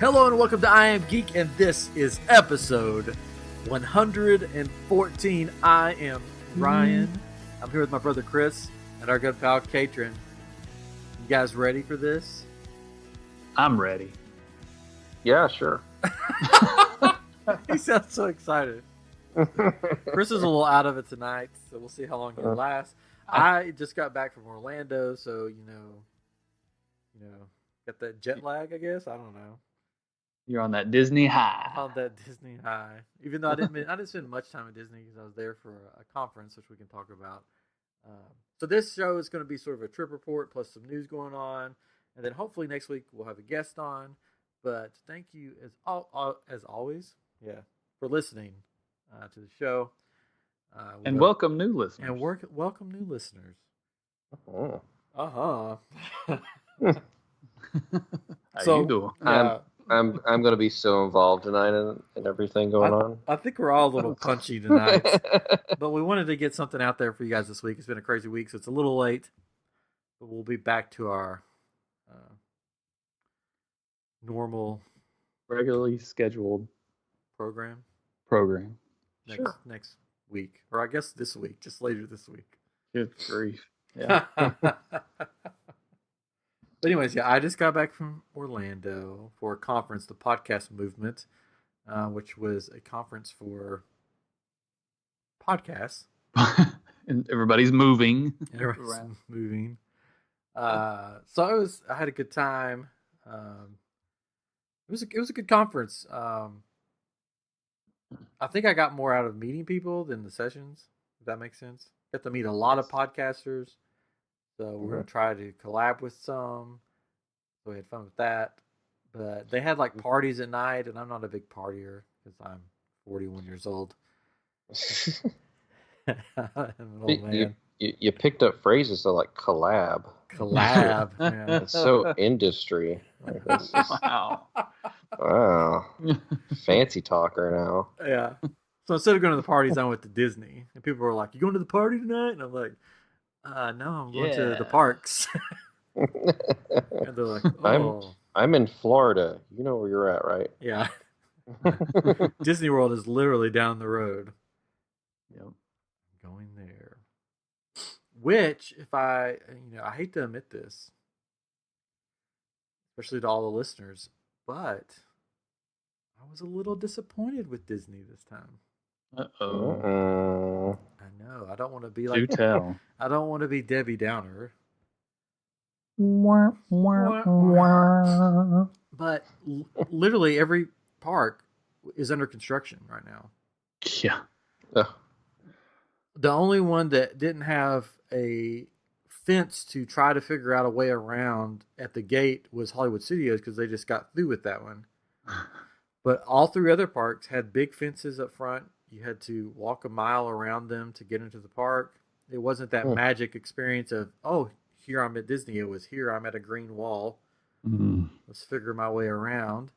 Hello and welcome to I Am Geek, and this is episode 114. I am Ryan. I'm here with my brother Chris and our good pal Katrin. You guys ready for this? I'm ready. Yeah, sure. He sounds so excited. Chris is a little out of it tonight, so we'll see how long he'll last. I just got back from Orlando, so you know, got that jet lag, I guess. I don't know. You're on that Disney high. On that Disney high. Even though I didn't spend much time at Disney because I was there for a conference, which we can talk about. So this show is going to be sort of a trip report plus some news going on, and then hopefully next week we'll have a guest on. But thank you as always, for listening to the show. And welcome new listeners. And welcome new listeners. Oh. How you doing? I'm going to be so involved tonight in everything going on. I think we're all a little punchy tonight, but we wanted to get something out there for you guys this week. It's been a crazy week, so it's a little late, but we'll be back to our normal, regularly scheduled program next week, or I guess this week, just later this week. Good grief! Yeah. But anyways, I just got back from Orlando for a conference, the Podcast Movement, which was a conference for podcasts. And everybody's moving. Everybody's moving. So I had a good time. It was a good conference. I think I got more out of meeting people than the sessions, if that makes sense. Got to meet a lot of podcasters. So we're going to try to collab with some. So we had fun with that. But they had like parties at night, and I'm not a big partier because I'm 41 years old. I'm an old man. You picked up phrases that like collab. Collab. Yeah. It's so industry. Wow. Wow. Fancy talker now. Yeah. So instead of going to the parties, I went to Disney. And people were like, "You going to the party tonight?" And I'm like, no, I'm going to the parks. And they're like, "Oh, I'm in Florida. You know where you're at, right?" Yeah. Disney World is literally down the road. Yep. Going there. Which, if I hate to admit this, especially to all the listeners, but I was a little disappointed with Disney this time. Uh-oh. I know. I don't want to be like. Do tell. I don't want to be Debbie Downer. But literally every park is under construction right now. Yeah. The only one that didn't have a fence to try to figure out a way around at the gate was Hollywood Studios because they just got through with that one. But all three other parks had big fences up front. You had to walk a mile around them to get into the park. It wasn't that magic experience of, oh, here I'm at Disney. It was here I'm at a green wall. Let's figure my way around.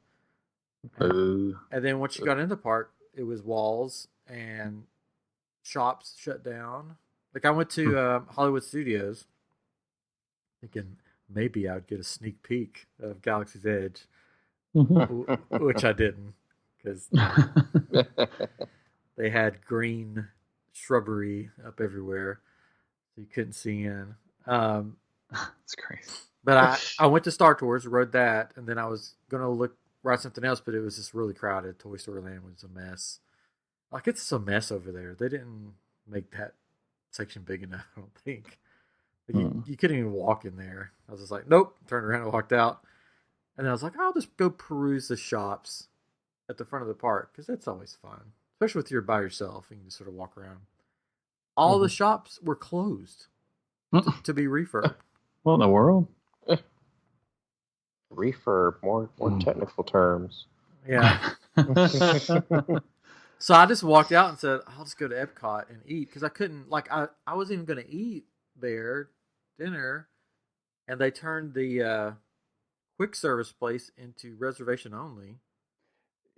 And then once you got into the park, it was walls and shops shut down. Like I went to Hollywood Studios thinking maybe I would get a sneak peek of Galaxy's Edge, which I didn't because they had green shrubbery up everywhere, so you couldn't see in. That's crazy. But I went to Star Tours, rode that, and then I was gonna ride something else, but it was just really crowded. Toy Story Land was a mess. Like it's a mess over there. They didn't make that section big enough, I don't think. Like you couldn't even walk in there. I was just like, nope. Turned around and walked out. And then I was like, I'll just go peruse the shops at the front of the park because that's always fun, especially if you're by yourself and you can just sort of walk around. All the shops were closed to be refurbed. What in the world? Refurb, more technical terms. Yeah. So I just walked out and said, I'll just go to Epcot and eat because I couldn't, I wasn't even going to eat there dinner, and they turned the quick service place into reservation only.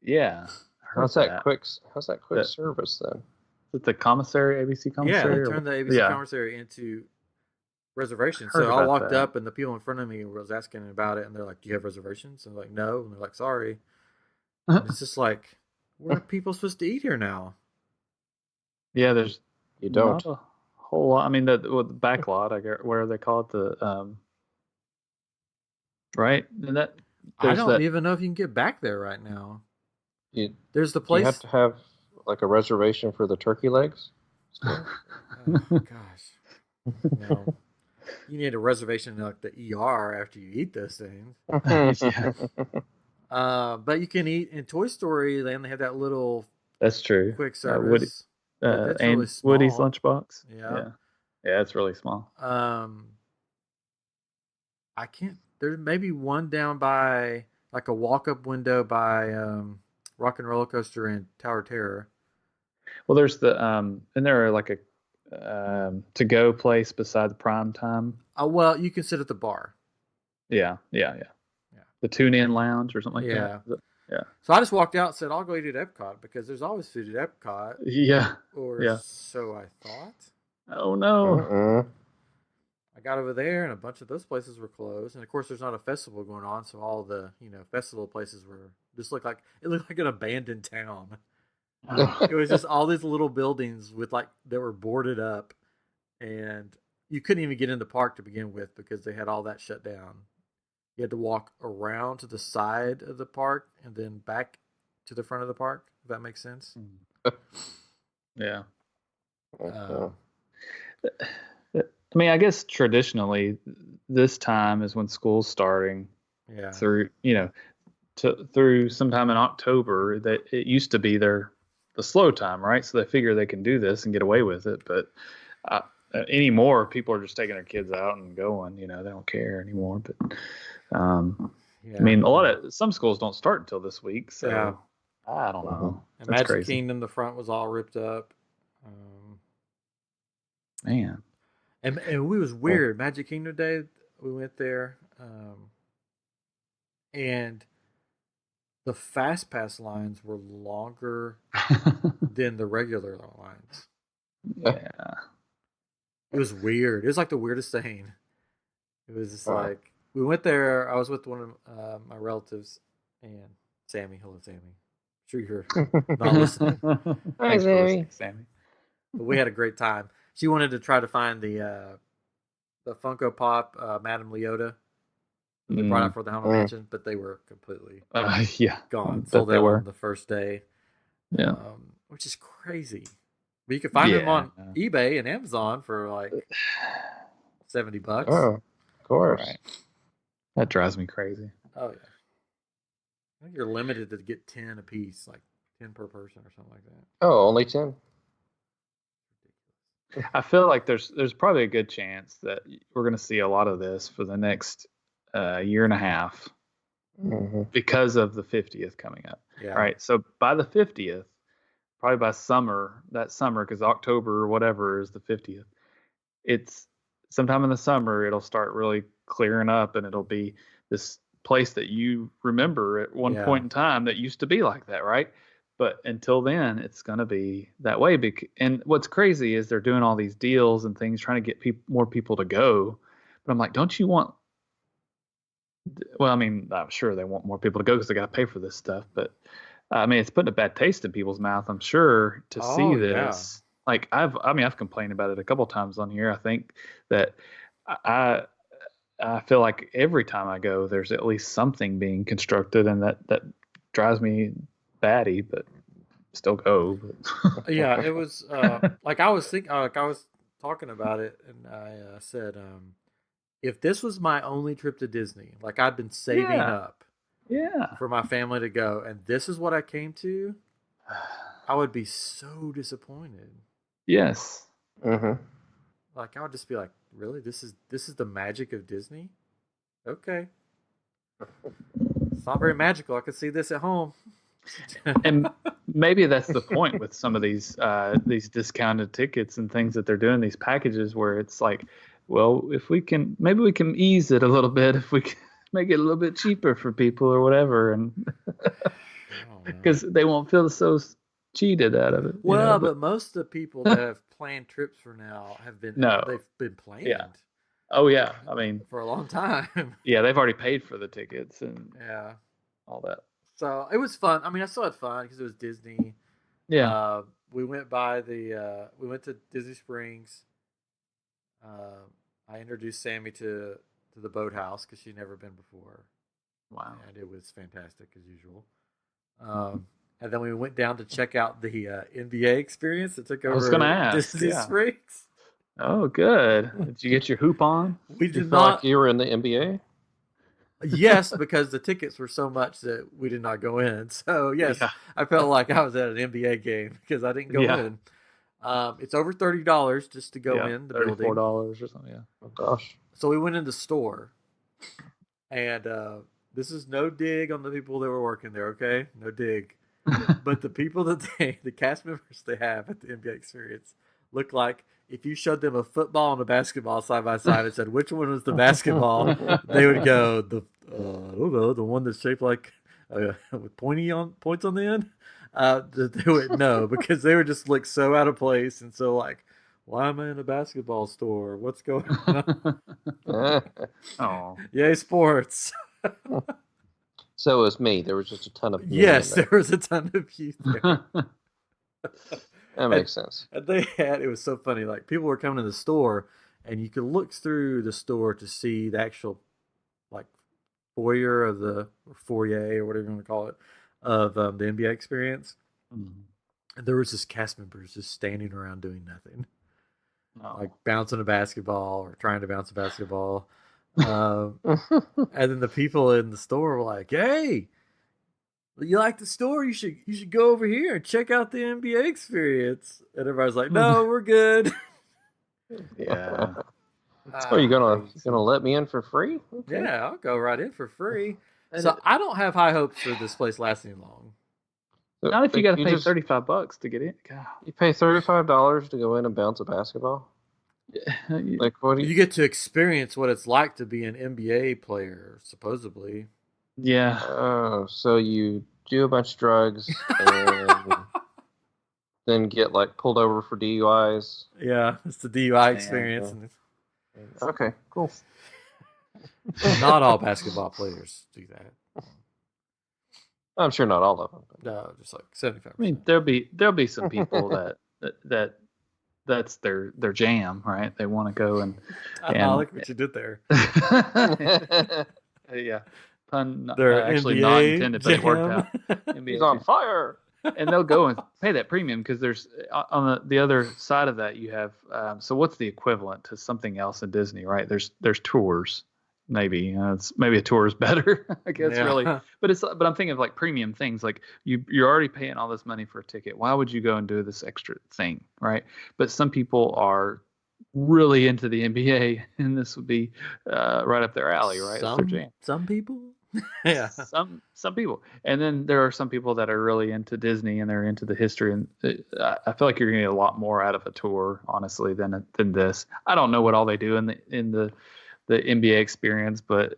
Yeah. How's that quick service then? Is it the commissary, ABC commissary? Yeah, they turned the ABC commissary into reservations. Heard So I about walked that. up, and the people in front of me was asking about it, and they're like, "Do you have reservations?" And I'm like, "No," and they're like, "Sorry." And it's just like, where are people supposed to eat here now? Yeah, there's You don't. not a whole lot. I mean, the back lot, I get where they call it the right? And that I there's don't that. even know if you can get back there right now. You There's the do you have place. to have like a reservation for the turkey legs? Still? Oh gosh, no. You need a reservation in like the ER after you eat those things. Yeah, But you can eat in Toy Story Land. They have that little that's true. quick Woody service, but that's really and Woody's small. lunchbox. Yeah. Yeah, yeah, it's really small. I can't. There may be one down by like a walk-up window by Rock and Roller Coaster and Tower Terror. Well, there's the and there are like a to go place beside the prime time. Oh well, you can sit at the bar. Yeah, yeah, yeah. Yeah. The tune in lounge or something like that. Yeah. Yeah. So I just walked out and said, I'll go eat at Epcot because there's always food at Epcot, Yeah. or Yeah. so I thought. Oh no. I got over there and a bunch of those places were closed. And of course, there's not a festival going on. So all the, festival places were just it looked like an abandoned town. It was just all these little buildings with that were boarded up, and you couldn't even get in the park to begin with because they had all that shut down. You had to walk around to the side of the park and then back to the front of the park. If that makes sense. Yeah. Um, I mean, I guess traditionally, this time is when school's starting. Yeah. Through through sometime in October. That it used to be the slow time, right? So they figure they can do this and get away with it. But anymore, people are just taking their kids out and going. They don't care anymore. But Yeah. I mean, some schools don't start until this week, so Yeah. I don't know. And That's Magic crazy. Kingdom, the front was all ripped up. Man. And it was weird. Magic Kingdom Day, we went there, and the Fast Pass lines were longer than the regular lines. Yeah. It was weird. It was like the weirdest thing. It was just like, we went there. I was with one of my relatives and Sammy. Hello, Sammy. I'm sure you're not listening. Hi, Sammy. But we had a great time. She wanted to try to find the Funko Pop Madame Leota that they brought out for the Haunted Mansion, but they were completely gone. Sold out on the first day. Yeah. Which is crazy. But you can find them on eBay and Amazon for like $70. Oh, of course. Right. That drives me crazy. Oh yeah. I think you're limited to get 10 a piece, like 10 per person or something like that. Oh, only 10. I feel like there's probably a good chance that we're going to see a lot of this for the next year and a half because of the 50th coming up. Yeah. All right. So by the 50th, probably by summer, because October or whatever is the 50th, it's sometime in the summer, it'll start really clearing up, and it'll be this place that you remember at one point in time that used to be like that, right? But until then, it's going to be that way. And what's crazy is they're doing all these deals and things, trying to get more people to go. But I'm like, don't you want? Well, I mean, I'm sure they want more people to go because they got to pay for this stuff. But I mean, it's putting a bad taste in people's mouth, I'm sure, to see this. Yeah. Like I've complained about it a couple times on here. I think that I feel like every time I go, there's at least something being constructed, and that drives me batty, but still go. But. Yeah, it was like I was talking about it, and I said, if this was my only trip to Disney, like I'd been saving up, for my family to go, and this is what I came to, I would be so disappointed. Yes. Like I would just be like, really, this is the magic of Disney? Okay. It's not very magical. I could see this at home. And maybe that's the point with some of these discounted tickets and things that they're doing, these packages where it's like, well, maybe we can ease it a little bit if we can make it a little bit cheaper for people or whatever, and because they won't feel so cheated out of it. Well, but most of the people that have planned trips for now have been they've been planned. Yeah. Oh yeah, I mean, for a long time. yeah, they've already paid for the tickets and Yeah. all that. So it was fun. I mean, I still had fun because it was Disney. Yeah. We went by we went to Disney Springs. I introduced Sammy to the boathouse because she'd never been before. Wow. And it was fantastic as usual. And then we went down to check out the NBA experience that took over I was gonna ask, Disney yeah. Springs. Oh, good. Did you get your hoop on? We You did feel not. like you were in the NBA? Yes, because the tickets were so much that we did not go in. So yes, Yeah. I felt like I was at an NBA game because I didn't go Yeah. in. It's over $30 just to go in the building. $34 or something. Yeah. Oh gosh. So we went in the store, and this is no dig on the people that were working there. Okay, no dig. But the people that the cast members they have at the NBA experience look like if you showed them a football and a basketball side by side and said which one was the basketball, they would go I don't know, the one that's shaped like with points on the end. They would know because they would just look so out of place and so like, why am I in a basketball store? What's going on? Oh. Yay, sports! So it was me. There was just a ton of me Yes, in there. there was a ton of youth there. That makes sense. And it was so funny. Like people were coming to the store, and you could look through the store to see the actual, like, foyer of or foyer or whatever you want to call it, of the NBA experience. Mhm. And there was just cast members just standing around doing nothing, No. like bouncing a basketball or trying to bounce a basketball. And then the people in the store were like, "Hey, you like the store? You should go over here and check out the NBA experience." And everybody's like, "No, we're good." Yeah. So are you gonna let me in for free? Okay. Yeah, I'll go right in for free. And So I don't have high hopes for this place lasting long. Not if you got to pay just- $35 to get in. God. You pay $35 to go in and bounce a basketball. Like what do You you? get to experience what it's like to be an NBA player, supposedly. Yeah. Oh, so you do a bunch of drugs and then get like pulled over for DUIs. Yeah, it's the DUI experience. And Okay, cool. not all basketball players do that. I'm sure not all of them. But No, just like 75%. I mean, there'll be some people that's their jam, right? They want to go and I like what you did there. yeah, pun Their actually NBA not intended, but it worked out. jam. He's on fire. And they'll go and pay that premium because there's on the other side of that you have so what's the equivalent to something else in Disney, right? There's tours, maybe maybe a tour is better, I guess, Yeah. really. But I'm thinking of like premium things, like you're already paying all this money for a ticket. Why would you go and do this extra thing, right? But some people are really into the NBA, and this would be right up their alley, right? It's their jam. Some people? Yeah. Some people, and then there are some people that are really into Disney and they're into the history, and I feel like you're gonna get a lot more out of a tour, honestly, than this. I don't know what all they do in the NBA experience, but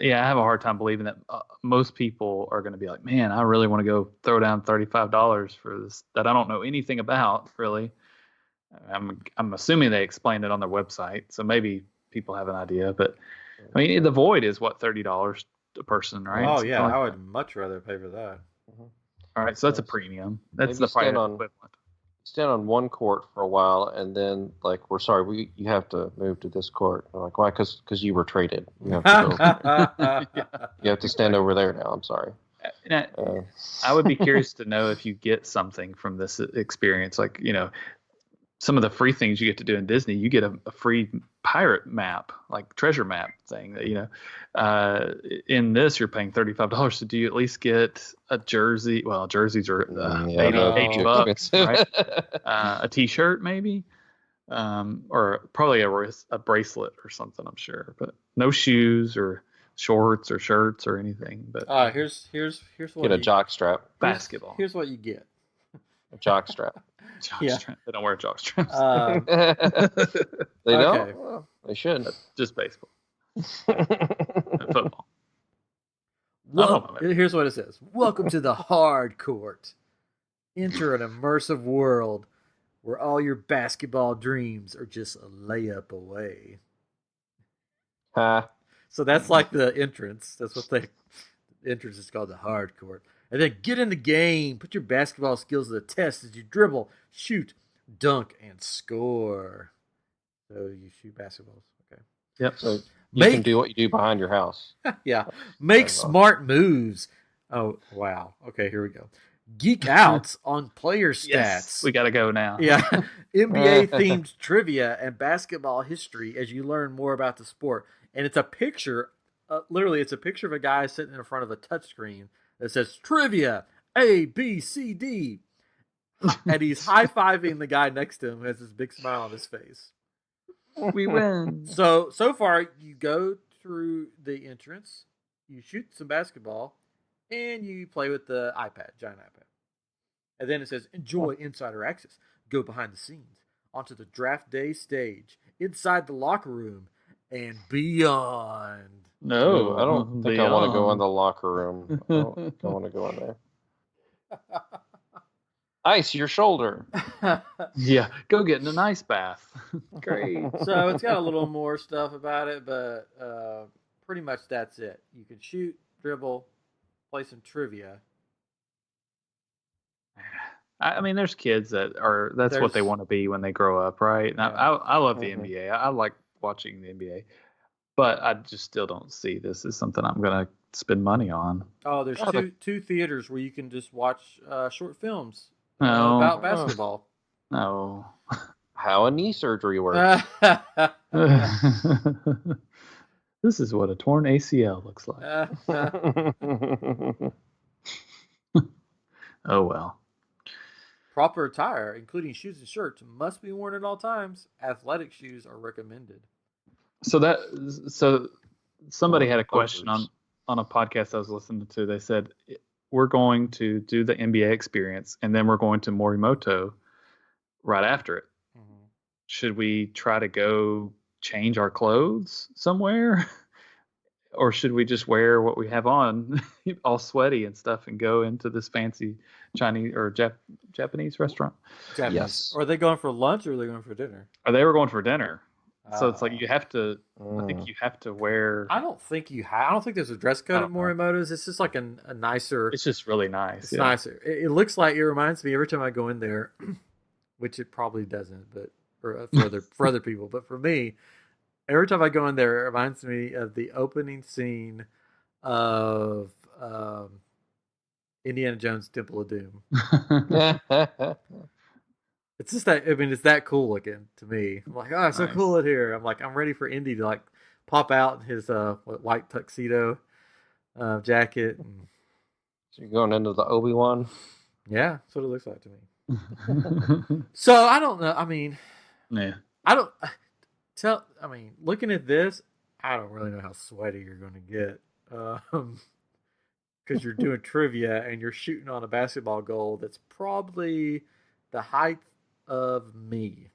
yeah, I have a hard time believing that most people are going to be like, man, I really want to go throw down $35 for this that I don't know anything about, really. I'm assuming they explained it on their website, so maybe people have an idea, but I mean, the Void is what, $30 a person, right? Oh, Something yeah. like I that. would much rather pay for that. All right, so that's a premium. That's Maybe the price stand on- equivalent. Stand on one court for a while, and then like we're sorry, you have to move to this court. They're like, why? Because you were traded. You have to go. You have to stand over there now. I'm sorry. And I would be curious to know if you get something from this experience, like, you know, some of the free things you get to do in Disney. You get a free pirate map, like treasure map thing that, you know, in this you're paying $35. So do you at least get a jersey? Well, jerseys are $80 bucks, right? A t-shirt maybe, or probably a bracelet or something, I'm sure, but no shoes or shorts or shirts or anything. But here's what Get a jock strap. basketball. Here's what you get. A jock strap. Yeah. They don't wear jock straps. They don't. Okay. Well, they should. Just baseball and football. Well, here's what it says. Welcome to the hard court. Enter an immersive world where all your basketball dreams are just a layup away. So that's like the entrance. That's what the entrance is called, the hard court. And then get in the game. Put your basketball skills to the test as you dribble, shoot, dunk, and score. So you shoot basketballs. Okay. Yep. So you can do what you do behind your house. Yeah. Make smart moves. Oh, wow. Okay, here we go. Geek out on player stats. Yes, we got to go now. Yeah. NBA themed trivia and basketball history as you learn more about the sport. And it's a picture, literally, it's a picture of a guy sitting in front of a touchscreen that says trivia, A, B, C, D. And he's high-fiving the guy next to him who has this big smile on his face. We win. So far, you go through the entrance, you shoot some basketball, and you play with the giant iPad. And then it says, enjoy insider access. Go behind the scenes, onto the draft day stage, inside the locker room, and beyond. No, I don't think I want to go in the locker room. I don't want to go in there. Ice your shoulder. Yeah, go get in an ice bath. Great. So it's got a little more stuff about it, but pretty much that's it. You can shoot, dribble, play some trivia. I mean, there's kids that's what they want to be when they grow up, right? Yeah. I love the NBA. I like watching the NBA, but I just still don't see this as something I'm going to spend money on. Oh, there's two theaters where you can just watch short films No. about basketball. No. How a knee surgery works. This is what a torn ACL looks like. Oh, well. Proper attire, including shoes and shirts, must be worn at all times. Athletic shoes are recommended. So somebody had a question on a podcast I was listening to. They said, we're going to do the NBA experience, and then we're going to Morimoto right after it. Mm-hmm. Should we try to go change our clothes somewhere? Or should we just wear what we have on, all sweaty and stuff, and go into this fancy Chinese or Japanese restaurant? Japanese. Yes. Are they going for lunch or are they going for dinner? Or they were going for dinner. So it's like you have to. I think you have to wear. I don't think there's a dress code at Morimoto's. It's just like a nicer. It's just really nice. It's nicer. It looks like, it reminds me every time I go in there, which it probably doesn't, but for other people. But for me, every time I go in there, it reminds me of the opening scene of Indiana Jones Temple of Doom. It's just that, I mean, it's that cool looking to me. I'm like, oh, it's so cool in here. I'm like, I'm ready for Indy to like pop out in his white tuxedo jacket. And... So you're going into the Obi-Wan? Yeah, that's what it looks like to me. So I don't know. I mean, yeah. Looking at this, I don't really know how sweaty you're going to get. Because you're doing trivia and you're shooting on a basketball goal that's probably the height of me.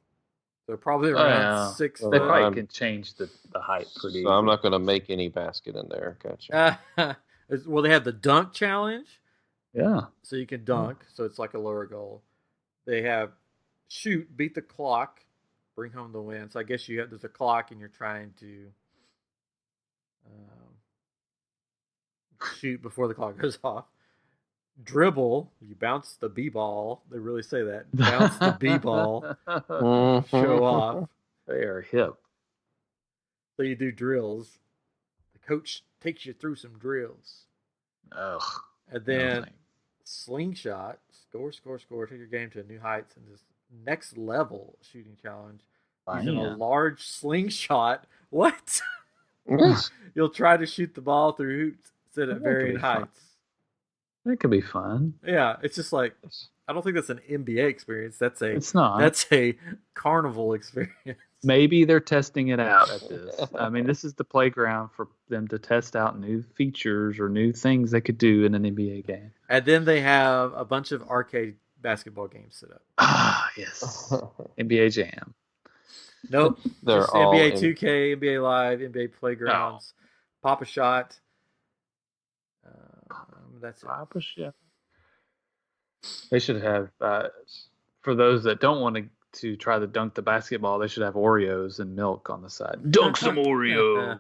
So probably around 6 foot. They probably can change the height pretty easy. I'm not going to make any basket in there. Gotcha. Well, they have the dunk challenge. Yeah. So you can dunk. So it's like a lower goal. They have shoot, beat the clock, bring home the win. So I guess there's a clock and you're trying to shoot before the clock goes off. Dribble, you bounce the b-ball. They really say that. Bounce the b-ball. Show off. They are hip. So you do drills. The coach takes you through some drills. Ugh. And then slingshot. Score. Take your game to new heights and this next level shooting challenge. Using a large slingshot. What? You'll try to shoot the ball through hoops set at varying heights. That could be fun. Yeah, it's just like, I don't think that's an NBA experience. It's not. That's a carnival experience. Maybe they're testing it out at this. I mean, this is the playground for them to test out new features or new things they could do in an NBA game. And then they have a bunch of arcade basketball games set up. Ah, yes. NBA Jam. Nope. They're just all NBA 2K, NBA Live, NBA Playgrounds, Pop a Shot. That's it. Pop a Shot. They should have, for those that don't want to try to dunk the basketball, they should have Oreos and milk on the side. Dunk some Oreos.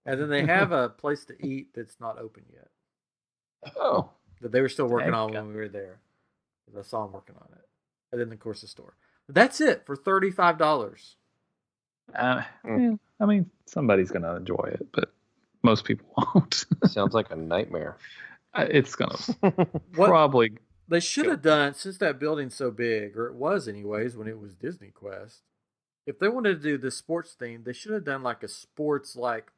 And then they have a place to eat that's not open yet. Oh. That they were still working on when we were there. I saw them working on it. And then, of course, the store. But that's it for $35. I mean, somebody's going to enjoy it, but most people won't. Sounds like a nightmare. It's going to probably... They should have done, since that building's so big, or it was anyways when it was Disney Quest, if they wanted to do this sports theme, they should have done like a sports, like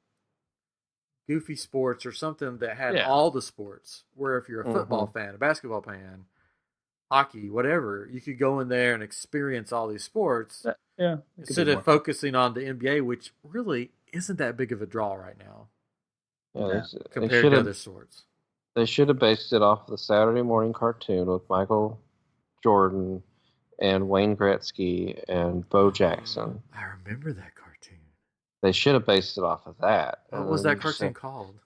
Goofy Sports or something that had all the sports, where if you're a football fan, a basketball fan, hockey, whatever, you could go in there and experience all these sports instead of focusing on the NBA, which really isn't that big of a draw right now compared to other sports. They should have based it off the Saturday morning cartoon with Michael Jordan and Wayne Gretzky and Bo Jackson. I remember that cartoon. They should have based it off of that. What was that cartoon called?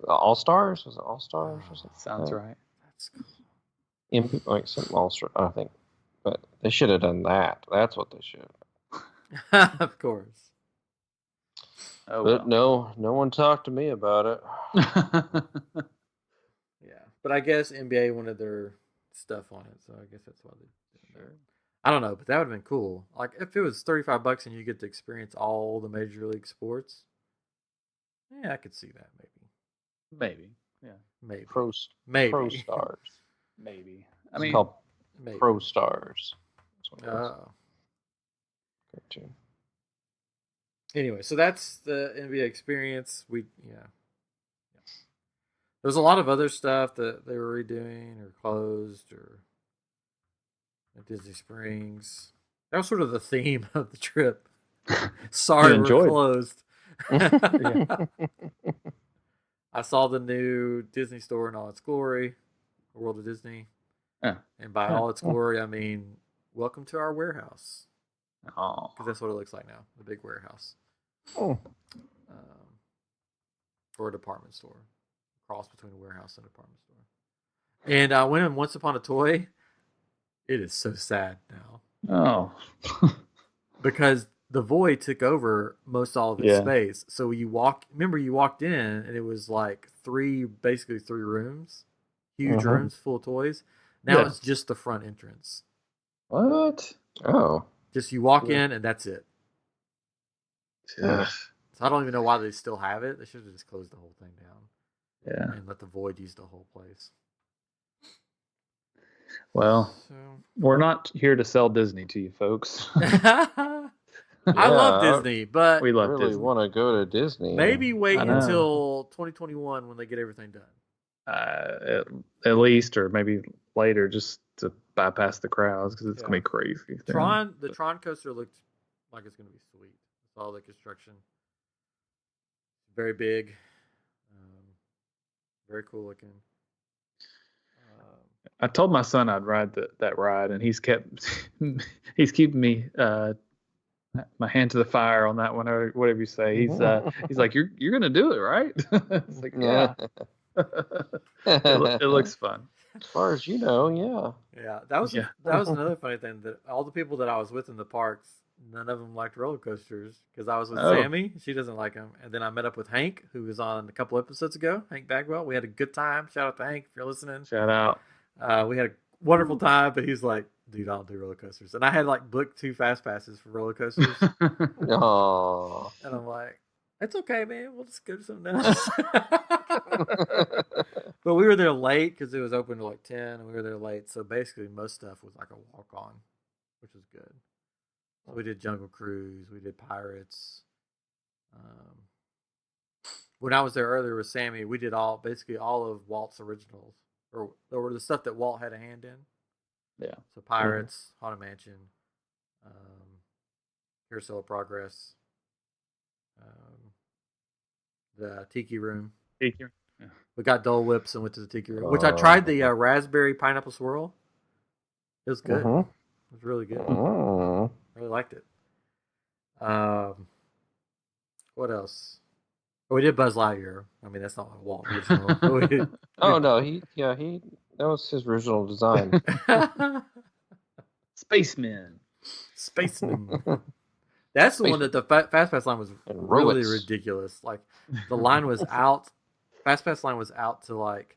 All Stars? Was it All Stars? Or something? Sounds right. That's cool. Something All Stars, I think. But they should have done that. That's what they should have. Of course. Oh, but no one talked to me about it. Yeah, but I guess NBA wanted their stuff on it, so I guess that's why they did it. I don't know, but that would have been cool. Like if it was $35 and you get to experience all the major league sports. Yeah, I could see that maybe. Yeah, maybe. Pro Stars. Maybe. I mean, it's called Pro Stars. Oh. Cartoon. Anyway, so that's the NBA experience. There's a lot of other stuff that they were redoing or closed or at Disney Springs. That was sort of the theme of the trip. Sorry, we're closed. I saw the new Disney store in all its glory, World of Disney. And by all its glory, I mean, welcome to our warehouse. Because that's what it looks like now, the big warehouse. For a department store. Cross between a warehouse and a department store. And I went in Once Upon a Toy. It is so sad now. Because the Void took over most all of its space. So you walked in and it was like basically three rooms. Huge rooms full of toys. Now it's just the front entrance. What? Oh. Just you walk in and that's it. Yeah. So I don't even know why they still have it. They should have just closed the whole thing down. Yeah. And let the Void use the whole place. Well, we're not here to sell Disney to you folks. I love Disney, but we love really Disney. Want to go to Disney. Maybe wait until 2021 when they get everything done. At least, or maybe later, just to bypass the crowds because it's gonna be crazy. The Tron coaster looked like it's gonna be sweet. It's all the construction, very big. Very cool looking. I told my son I'd ride that ride, and he's keeping me my hand to the fire on that one, or whatever you say. He's like, you're gonna do it, right? It's like, yeah. It looks fun. As far as you know, yeah. Yeah, that was another funny thing, that all the people that I was with in the parks, none of them liked roller coasters because I was with Sammy. She doesn't like them. And then I met up with Hank, who was on a couple episodes ago, Hank Bagwell. We had a good time. Shout out to Hank if you're listening. Shout out. We had a wonderful time, but he's like, dude, I don't do roller coasters. And I had like booked 2 fast passes for roller coasters. Oh. And I'm like, it's okay, man. We'll just go to something else. But we were there late because it was open to like 10, and we were there late. So basically, most stuff was like a walk on, which was good. So we did Jungle Cruise. We did Pirates. When I was there earlier with Sammy, we did basically all of Walt's originals, or the stuff that Walt had a hand in. Yeah. So Pirates, Haunted Mansion, Carousel of Progress, the Tiki Room. Tiki. Yeah. We got Dole Whips and went to the Tiki Room, which I tried the raspberry pineapple swirl. It was good. It was really good. I really liked it. What else? Oh, we did Buzz Lightyear. I mean, that's not a Walt original. Oh no, that was his original design. Spaceman. Spaceman. That's the one that the Fast Pass line was really ridiculous. Like the line was out. Fast Pass line was out to like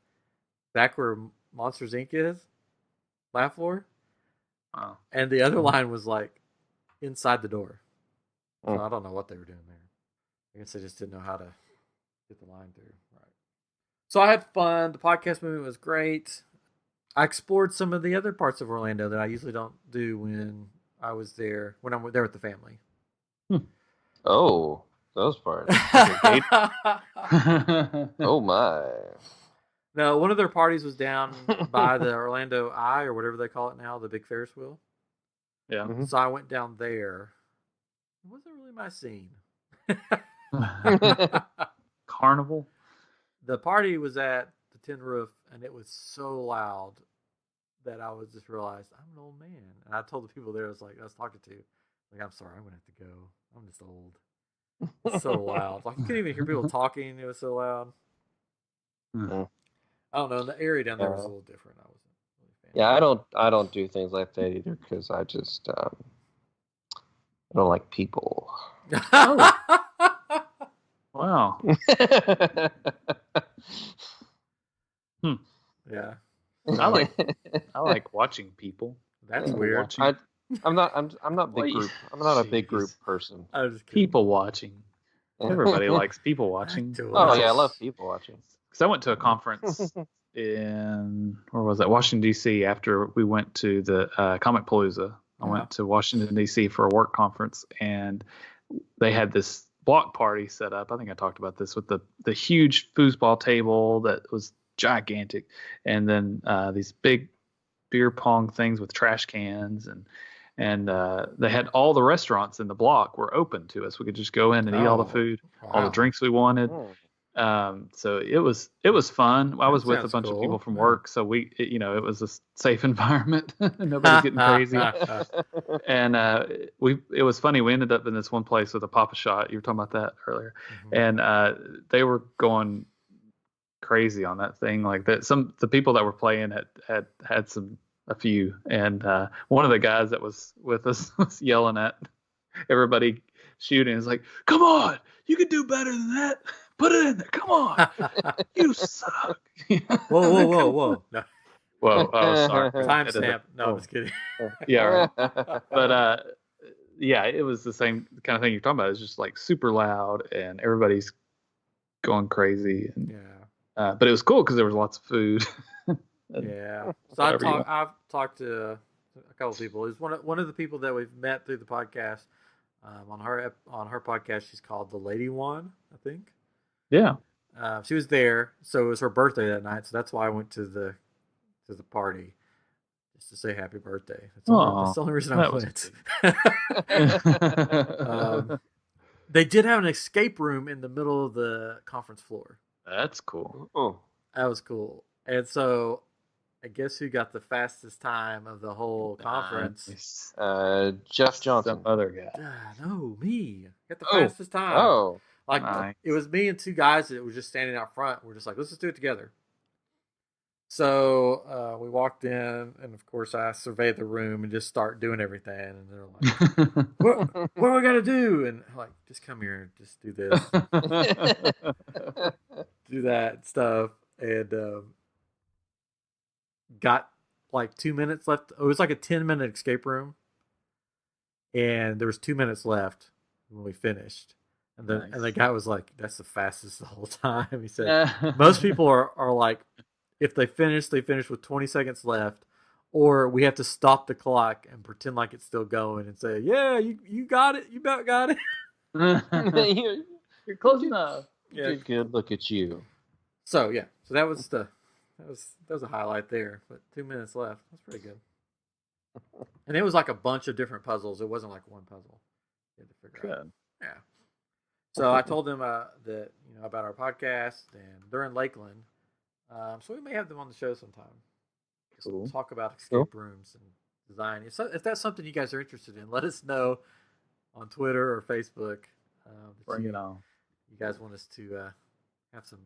back where Monsters Inc. is, Laugh Floor. Oh. And the other line was like inside the door. So I don't know what they were doing there. I guess they just didn't know how to get the line through. Right. So I had fun. The podcast movie was great. I explored some of the other parts of Orlando that I usually don't do when I was there, when I'm there with the family. Oh, those parts. Oh my. No, one of their parties was down by the Orlando Eye or whatever they call it now, the big Ferris wheel. Yeah. So I went down there. It wasn't really my scene. Carnival? The party was at the Tin Roof, and it was so loud that I was just realized I'm an old man. And I told the people there, I was talking to, like, I'm sorry, I'm going to have to go. I'm just old. It's so loud. Like, you couldn't even hear people talking. It was so loud. I don't know. The area down there was a little different. I wasn't really a fan. Yeah, I don't do things like that either because I just I don't like people. Oh. Wow. Yeah. I like watching people. That's weird. I'm not big group. I'm not a big group person. I was just people watching. Everybody likes people watching. Oh yeah, I love people watching. Because I went to a conference in Washington D.C. after we went to the Comic Palooza. I went to Washington D.C. for a work conference, and they had this block party set up. I think I talked about this with the huge foosball table that was gigantic, and then these big beer pong things with trash cans, and they had all the restaurants in the block were open to us. We could just go in and eat all the food, all the drinks we wanted. So it was fun. I was with a bunch of people from work, so it was a safe environment. Nobody's getting crazy. And it was funny. We ended up in this one place with a Papa-Shot. You were talking about that earlier, and they were going crazy on that thing. Like that, the people that were playing had a few, and one of the guys that was with us was yelling at everybody shooting. It's like, come on, you can do better than that. Put it in there. Come on. You suck. Whoa. No. Whoa. Oh, sorry. Timestamp. No, I'm just kidding. Yeah. Right. But yeah, it was the same kind of thing you're talking about. It's just like super loud and everybody's going crazy. And, but it was cool because there was lots of food. Yeah. So I've talked to a couple of people. It's one of the people that we've met through the podcast. On her podcast, she's called the Lady One, I think. Yeah. She was there, so it was her birthday that night. So that's why I went to the party, just to say happy birthday. That's the only reason I went. They did have an escape room in the middle of the conference floor. That's cool. Oh, that was cool. And so, I guess who got the fastest time of the whole conference? Jeff Johnson. Some other guy. No, me. Got the fastest time. Oh. Like, nice. It was me and two guys that were just standing out front. We're just like, let's just do it together. So we walked in, and of course I surveyed the room and just start doing everything. And they're like, what do we got to do? And I'm like, just come here and just do this. Do that stuff. And got like 2 minutes left. It was like a 10-minute escape room. And there was 2 minutes left when we finished. And then and the guy was like, that's the fastest the whole time. He said, most people are like, if they finish with 20 seconds left, or we have to stop the clock and pretend like it's still going and say, yeah, you got it. You about got it. You're close enough. Yeah. Good. Look at you. So, yeah. So that was a highlight there. But 2 minutes left. That's pretty good. And it was like a bunch of different puzzles. It wasn't like one puzzle. You had to figure out. Yeah. So I told them that about our podcast, and they're in Lakeland, so we may have them on the show sometime. Cool. We'll talk about escape rooms and design. If that's something you guys are interested in, let us know on Twitter or Facebook. Bring it on. You guys want us to have some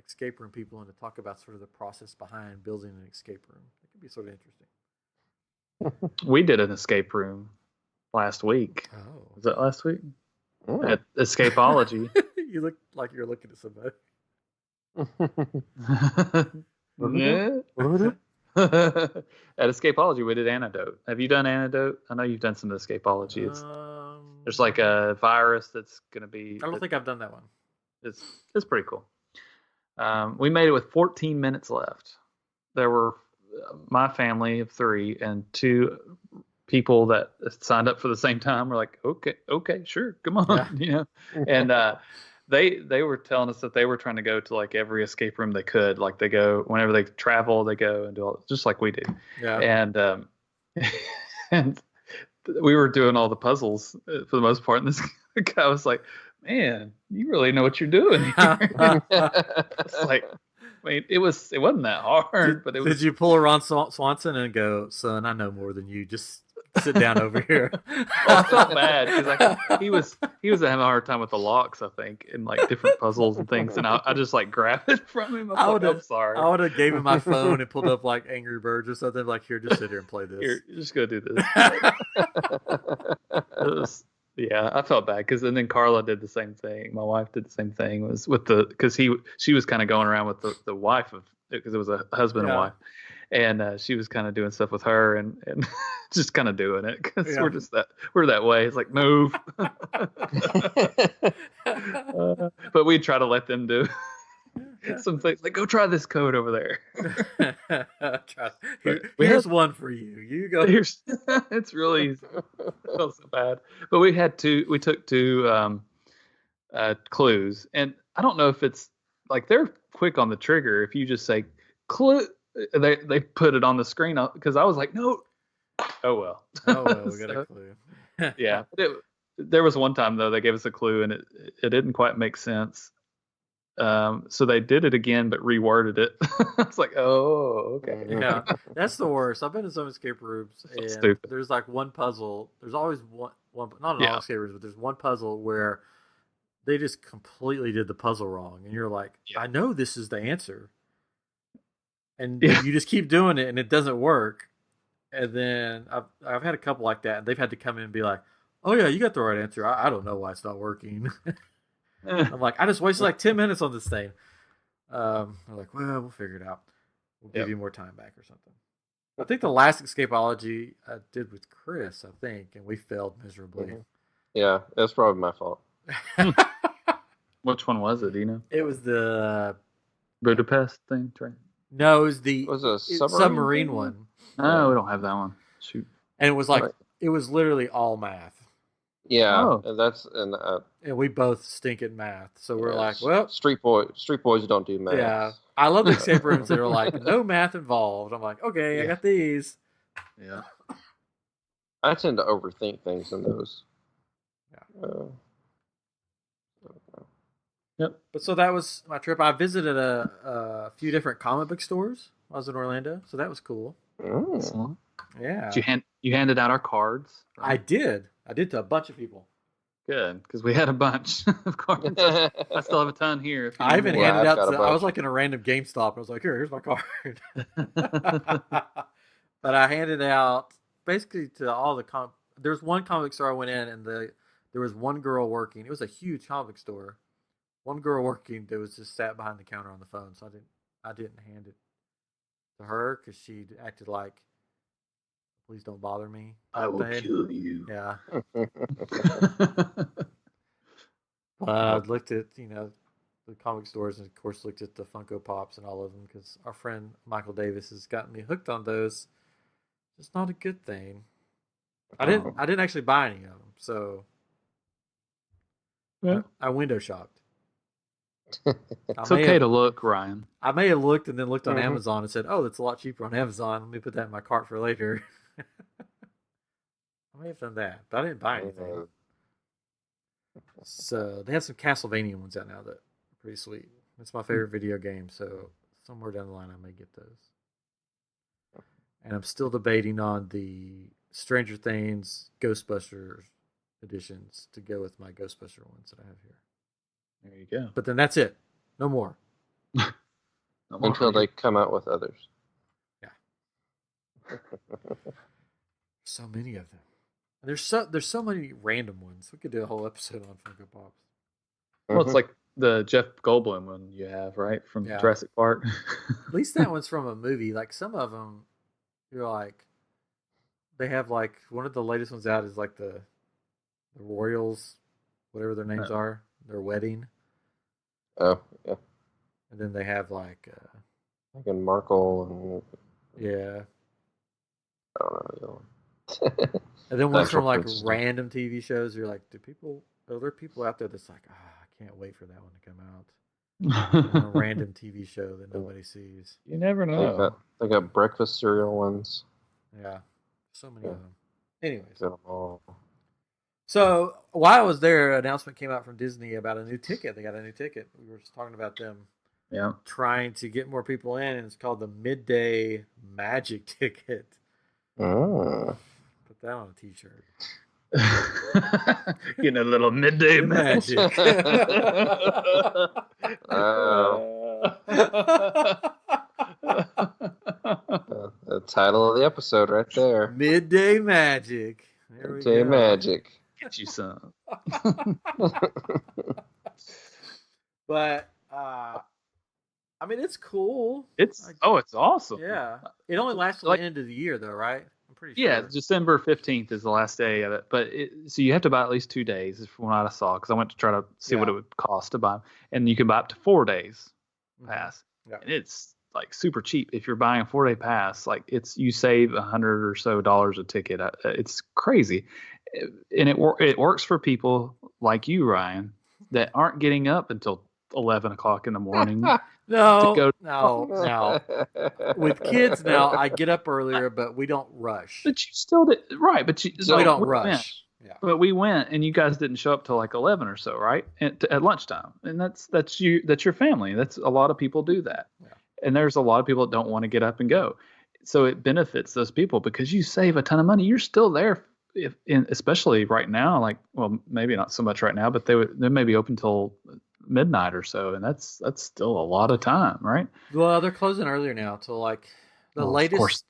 escape room people and to talk about sort of the process behind building an escape room. It could be sort of interesting. We did an escape room last week. Oh. Was that last week? Oh. At Escapology. You look like you're looking at somebody. Yeah. At Escapology, we did Antidote. Have you done Antidote? I know you've done some of Escapology. There's like a virus that's going to be. I don't think I've done that one. It's pretty cool. We made it with 14 minutes left. There were my family of 3 and 2 people that signed up for the same time. We're like, okay, sure, come on, Yeah. And they were telling us that they were trying to go to like every escape room they could. Like they go whenever they travel, they go and do all just like we do. Yeah. And and we were doing all the puzzles for the most part. And this guy was like, "Man, you really know what you're doing here." It's like, I mean, it wasn't that hard, but it was. Did you pull a Ron Swanson and go, "Son, I know more than you. Just sit down over here." Well, I felt bad because he was having a hard time with the locks, I think, and like different puzzles and things, and I just like grabbed it from him. I'm sorry. I would have gave him my phone and pulled up like Angry Birds or something. Like, here, just sit here and play this. Here, just go do this. Yeah, I felt bad because then Carla did the same thing. My wife did the same thing. Was with because she was kind of going around with the wife of because it was a husband and wife, and she was kind of doing stuff with her and just kind of doing it because we're that way. It's like move, but we try to let them do some things like go try this code over there. Here's one for you. You go. It's really easy. It felt so bad, but we took 2 clues, and I don't know if it's like they're quick on the trigger. If you just say clue, they put it on the screen because I was like, no. Oh well. We got a clue. Yeah, there was one time though they gave us a clue and it didn't quite make sense. So they did it again, but reworded it. I was like, oh, okay. Yeah, that's the worst. I've been in some escape rooms, and stupid. There's like one puzzle. There's always one not in all escape rooms, but there's one puzzle where they just completely did the puzzle wrong, and you're like, I know this is the answer, and you just keep doing it, and it doesn't work. And then I've had a couple like that, and they've had to come in and be like, oh yeah, you got the right answer. I don't know why it's not working. I'm like, I just wasted like 10 minutes on this thing. I'm like, well, we'll figure it out. We'll give you more time back or something. I think the last Escapology I did with Chris, I think, and we failed miserably. Mm-hmm. Yeah, that's probably my fault. Which one was it? Do you know? It was the Budapest thing, right? No, it was a submarine one. Oh, we don't have that one. Shoot. And it was like it was literally all math. Yeah, and we both stink at math, so we're like, well, street boys don't do math. Yeah, I love the escape rooms that are like no math involved. I'm like, okay, I got these. Yeah, I tend to overthink things in those. Yeah. Yep. But so that was my trip. I visited a few different comic book stores. I was in Orlando, so that was cool. Mm. Yeah. Did you handed out our cards? Right? I did to a bunch of people. Good, because we had a bunch of cards. I still have a ton here. I even handed out. I was like in a random GameStop. I was like, here's my card. But I handed out basically to all the There's one comic store I went in, and there was one girl working. It was a huge comic store. One girl working that was just sat behind the counter on the phone, so I didn't hand it to her because she acted like, please don't bother me. I will kill you. Yeah. I looked at, the comic stores and, of course, looked at the Funko Pops and all of them because our friend Michael Davis has gotten me hooked on those. It's not a good thing. I didn't actually buy any of them, so I window shopped. It's okay to look, Ryan. I may have looked and then looked on Amazon and said, oh, that's a lot cheaper on Amazon. Let me put that in my cart for later. I may have done that, but I didn't buy anything. So they have some Castlevania ones out now that are pretty sweet. It's my favorite video game, so somewhere down the line I may get those. And I'm still debating on the Stranger Things Ghostbusters editions to go with my Ghostbuster ones that I have here. There you go. But then that's it. No more. Until they come out with others. Yeah. So many of them. And there's so many random ones. We could do a whole episode on Funko Pops. Well, it's like the Jeff Goldblum one you have, right, from Jurassic Park. At least that one's from a movie. Like some of them, you're like, they have like one of the latest ones out is like the Royals, whatever their names are, their wedding. Oh yeah. And then they have like Meghan Markle and yeah. I don't know the other one. And then ones from like random TV shows. You're like, are there people out there that's like, I can't wait for that one to come out. A random TV show that nobody sees. You never know. They got breakfast cereal ones. Yeah, so many of them. Anyways, got them all. So while I was there, an announcement came out from Disney about a new ticket. They got a new ticket. We were just talking about them. Yeah. Trying to get more people in, and it's called the Midday Magic Ticket. Oh. Put that on a T-shirt. Getting a little midday magic. The title of the episode right there. Midday Magic. There Midday Magic. Get you some. But I mean, it's cool. It's awesome. Yeah, it only lasts till the end of the year, though, right? I'm pretty sure. Yeah, December 15th is the last day of it. But so you have to buy at least 2 days, from what I saw, because I went to try to see what it would cost to buy, and you can buy up to 4 days pass, and it's like super cheap if you're buying a 4-day pass. Like you save $100 or so a ticket. It's crazy, and it works for people like you, Ryan, that aren't getting up until 11 o'clock in the morning. No. With kids now, I get up earlier, but we don't rush. But you still did, right? But we don't rush. Yeah. But we went, and you guys didn't show up till like 11 or so, right? At lunchtime, and that's your family. That's a lot of people do that, and there's a lot of people that don't want to get up and go. So it benefits those people because you save a ton of money. You're still there, especially right now. Like, well, maybe not so much right now, but they may be open till midnight or so, and that's still a lot of time, right? Well, they're closing earlier now till like the latest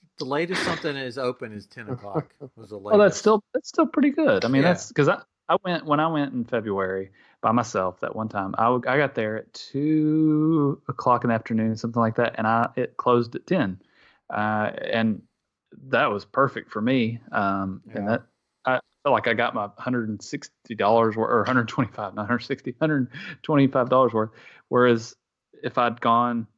something is open is 10 o'clock. Was the latest. Well, that's still pretty good. I mean, that's because I went in February by myself that one time. I got there at 2 o'clock in the afternoon, something like that, and it closed at 10, and that was perfect for me. And that I felt like I got my $160 worth, or $125 worth. Whereas if I'd gone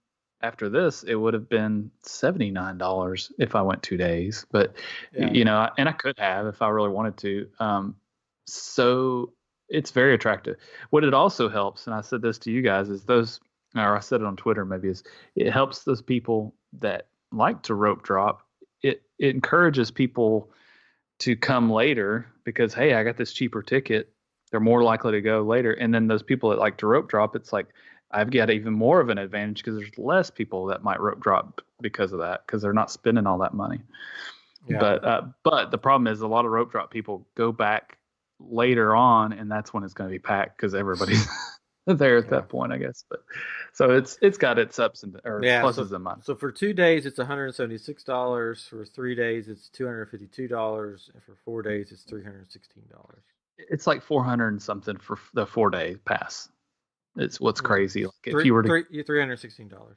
after this, it would have been $79 if I went 2 days. But and I could have if I really wanted to. So it's very attractive. What it also helps, and I said this to you guys, is or I said it on Twitter maybe, is it helps those people that like to rope drop. It encourages people to come later because, hey, I got this cheaper ticket. They're more likely to go later. And then those people that like to rope drop, it's like I've got even more of an advantage because there's less people that might rope drop because of that, because they're not spending all that money. Yeah. But the problem is a lot of rope drop people go back later on, and that's when it's going to be packed because everybody's there at that point, I guess. But so it's got its ups and pluses and minuses. So for 2 days it's $176. For 3 days it's $252, and for 4 days it's $316. It's like 400 and something for the 4-day pass. It's what's crazy. Like if you were to $316.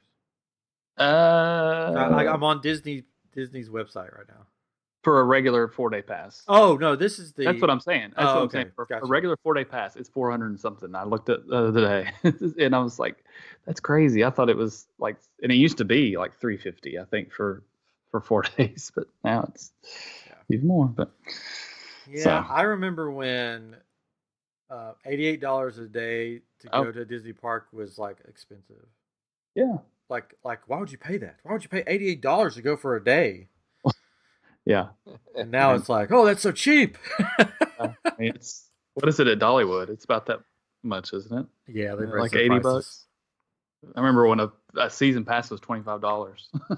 I'm on Disney's website right now. For a regular 4-day pass. Oh no, this is That's what I'm saying. That's what I'm saying. For a regular 4-day pass, it's 400 and something. I looked at the other day, and I was like, "That's crazy." I thought it was like, and it used to be like $350, I think, for 4 days, but now it's even more. But I remember when $88 a day to go to a Disney park was like expensive. Yeah. Like why would you pay that? Why would you pay $88 to go for a day? Yeah. And now it's like, oh, that's so cheap. I mean, what is it at Dollywood? It's about that much, isn't it? Yeah, they've like $80. I remember when a season pass was $25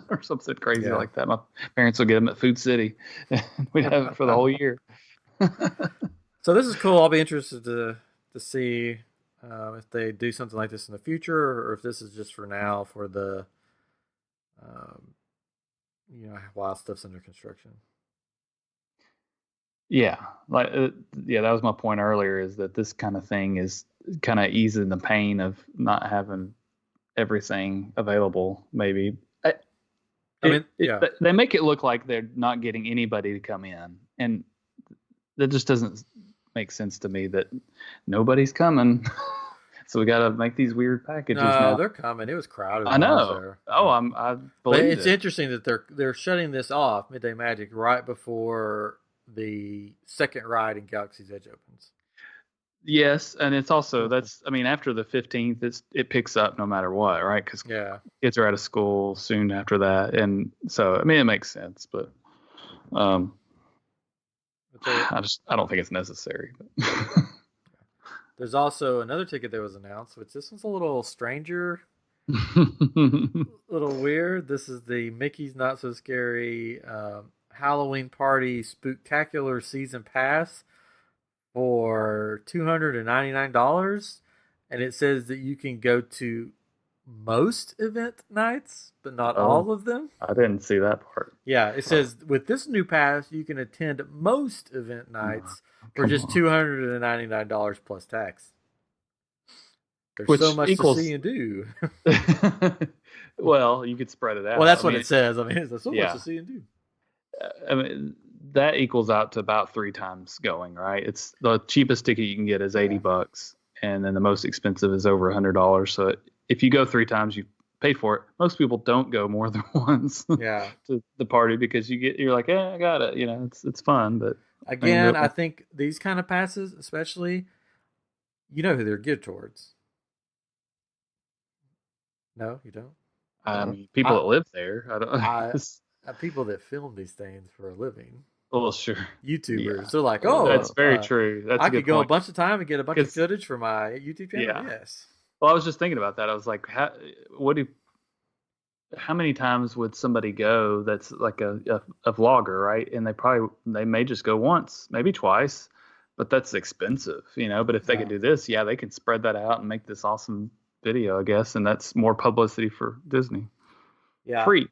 or something crazy like that. My parents would get them at Food City. We'd have it for the whole year. So this is cool. I'll be interested to see if they do something like this in the future, or if this is just for now for the while stuff's under construction. Yeah, like yeah, that was my point earlier. Is that this kind of thing is kind of easing the pain of not having everything available. Maybe I mean, yeah. they make it look like they're not getting anybody to come in, and that just doesn't make sense to me. That nobody's coming, so we got to make these weird packages No, now. they're coming. It was crowded I when I was know. there. Oh, Yeah. I But believe it's it. interesting that they're shutting this off, Midday Magic, right before the second ride in Galaxy's Edge opens. Yes, and it's also that's I mean after the 15th it picks up no matter what, right? Because Yeah. kids are out of school soon after that, and so I mean it makes sense, but um, I don't think it's necessary. But. There's also another ticket that was announced, which this one's a little stranger, little weird. This is the Mickey's Not So Scary Halloween Party Spooktacular Season Pass for $299, and it says that you can go to most event nights, but not all of them. I didn't see that part. Yeah, it says with this new pass, you can attend most event nights for just $299 plus tax. There's Which so much equals... to see and do. Well, you could spread it out. Well, that's what it says. I mean, there's so much to see and do. I mean, that equals out to about 3 times going, right? It's the cheapest ticket you can get is $80, and then the most expensive is over $100. So if you go 3 times, you pay for it. Most people don't go more than once. Yeah. To the party because you're like, I got it. You know, it's fun, but again, I think these kind of passes, especially, you know who they're geared towards. No, you don't. I mean, people that live there. I don't. People that film these things for a living. Well, sure. YouTubers. Yeah. They're like, oh, that's very true. That's I could go a bunch of time and get a bunch of footage for my YouTube channel. Yeah. Yes. Well, I was just thinking about that. I was like, how many times would somebody go that's like a vlogger, right? And they may just go once, maybe twice, but that's expensive, you know. But if they could do this, they can spread that out and make this awesome video, I guess, and that's more publicity for Disney. Yeah. Free.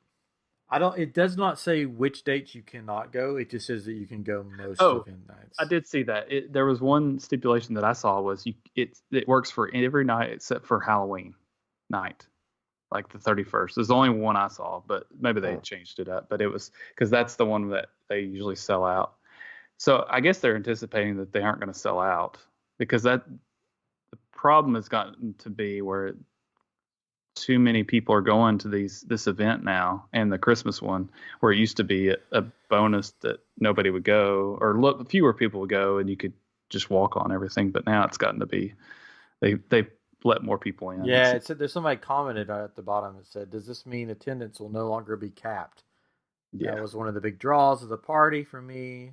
It does not say which dates you cannot go. It just says that you can go most event nights. I did see that. There was one stipulation that I saw was it works for every night except for Halloween night. Like the 31st. There's the only one I saw, but maybe they changed it up. But it was because that's the one that they usually sell out. So I guess they're anticipating that they aren't going to sell out because the problem has gotten to be where too many people are going to this event now and the Christmas one, where it used to be a bonus that nobody would go or fewer people would go and you could just walk on everything. But now it's gotten to be they let more people in. Yeah, it said there's somebody commented at the bottom that said, does this mean attendance will no longer be capped? Yeah. That was one of the big draws of the party for me.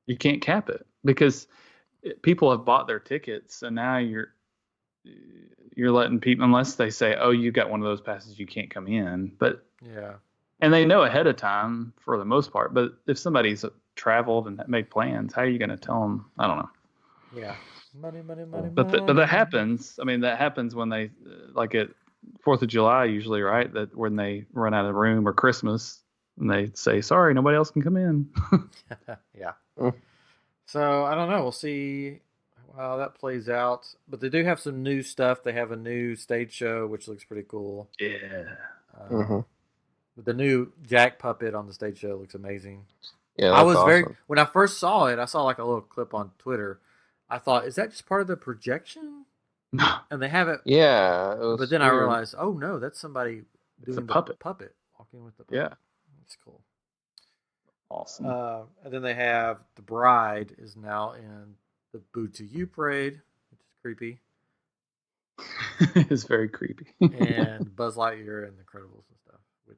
You can't cap it because people have bought their tickets, and now you're letting people, unless they say, oh, you got one of those passes, you can't come in. But and they know ahead of time for the most part. But if somebody's traveled and made plans, how are you going to tell them? I don't know. Yeah. Money. But that happens. I mean, that happens when they like at 4th of July usually, right? That when they run out of room or Christmas and they say, sorry, nobody else can come in. Yeah. So I don't know. We'll see how that plays out. But they do have some new stuff. They have a new stage show, which looks pretty cool. Yeah. The new Jack puppet on the stage show looks amazing. Yeah, I was awesome. when I first saw it, I saw like a little clip on Twitter. I thought, is that just part of the projection? And they have it. Yeah. But then I realized, oh no, that's somebody doing the puppet, walking with the puppet. Yeah. That's cool. Awesome. And then they have the bride is now in the Boo to You parade, which is creepy. It's very creepy. And Buzz Lightyear and the Incredibles and stuff, which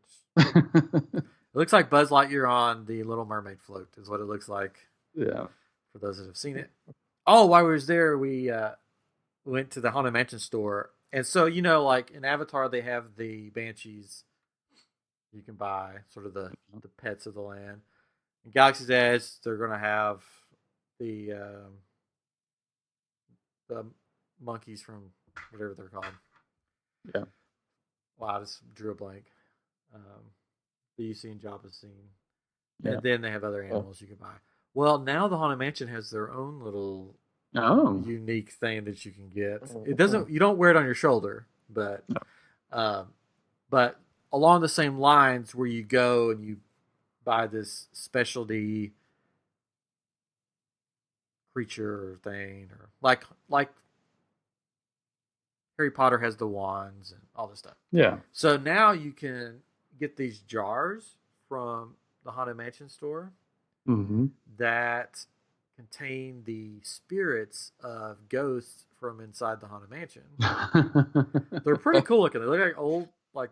it looks like Buzz Lightyear on the Little Mermaid float is what it looks like. Yeah. For those that have seen it. Oh, while we was there, we went to the Haunted Mansion store. And so, you know, like in Avatar, they have the Banshees you can buy, sort of the pets of the land. In Galaxy's Edge, they're going to have the monkeys from whatever they're called. Yeah. Wow, I just drew a blank. That you see in Jabba's scene. And then they have other animals you can buy. Well, now the Haunted Mansion has their own little unique thing that you can get. It doesn't. You don't wear it on your shoulder, but but along the same lines, where you go and you buy this specialty creature thing, or like Harry Potter has the wands and all this stuff. Yeah. So now you can get these jars from the Haunted Mansion store that contain the spirits of ghosts from inside the Haunted Mansion. They're pretty cool looking. They look like old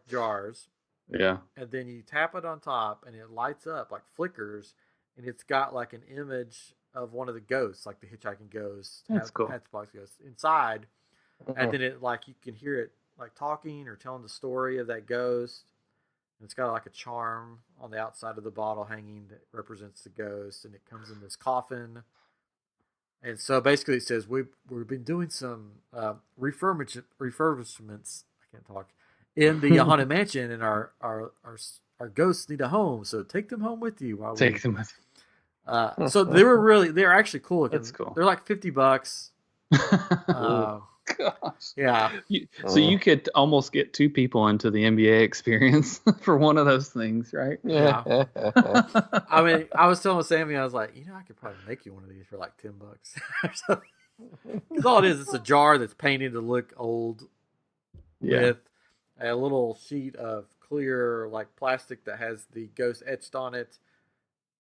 jars. Yeah. And then you tap it on top and it lights up, like flickers, and it's got like an image of one of the ghosts, like the hitchhiking ghost, That's cool. Hatchbox ghost inside. And then it you can hear it like talking or telling the story of that ghost. And it's got like a charm on the outside of the bottle hanging that represents the ghost, and it comes in this coffin. And so basically it says we've been doing some refurbishments. I can't talk. In the Haunted Mansion, and our ghosts need a home, so take them home with you. Take them with you. So they're actually cool looking. That's cool. They're like $50. Gosh. Yeah. So you could almost get two people into the NBA experience for one of those things, right? Yeah. I mean, I was telling Sammy, I was like, I could probably make you one of these for like $10. Because all it is, it's a jar that's painted to look old with a little sheet of clear like plastic that has the ghost etched on it,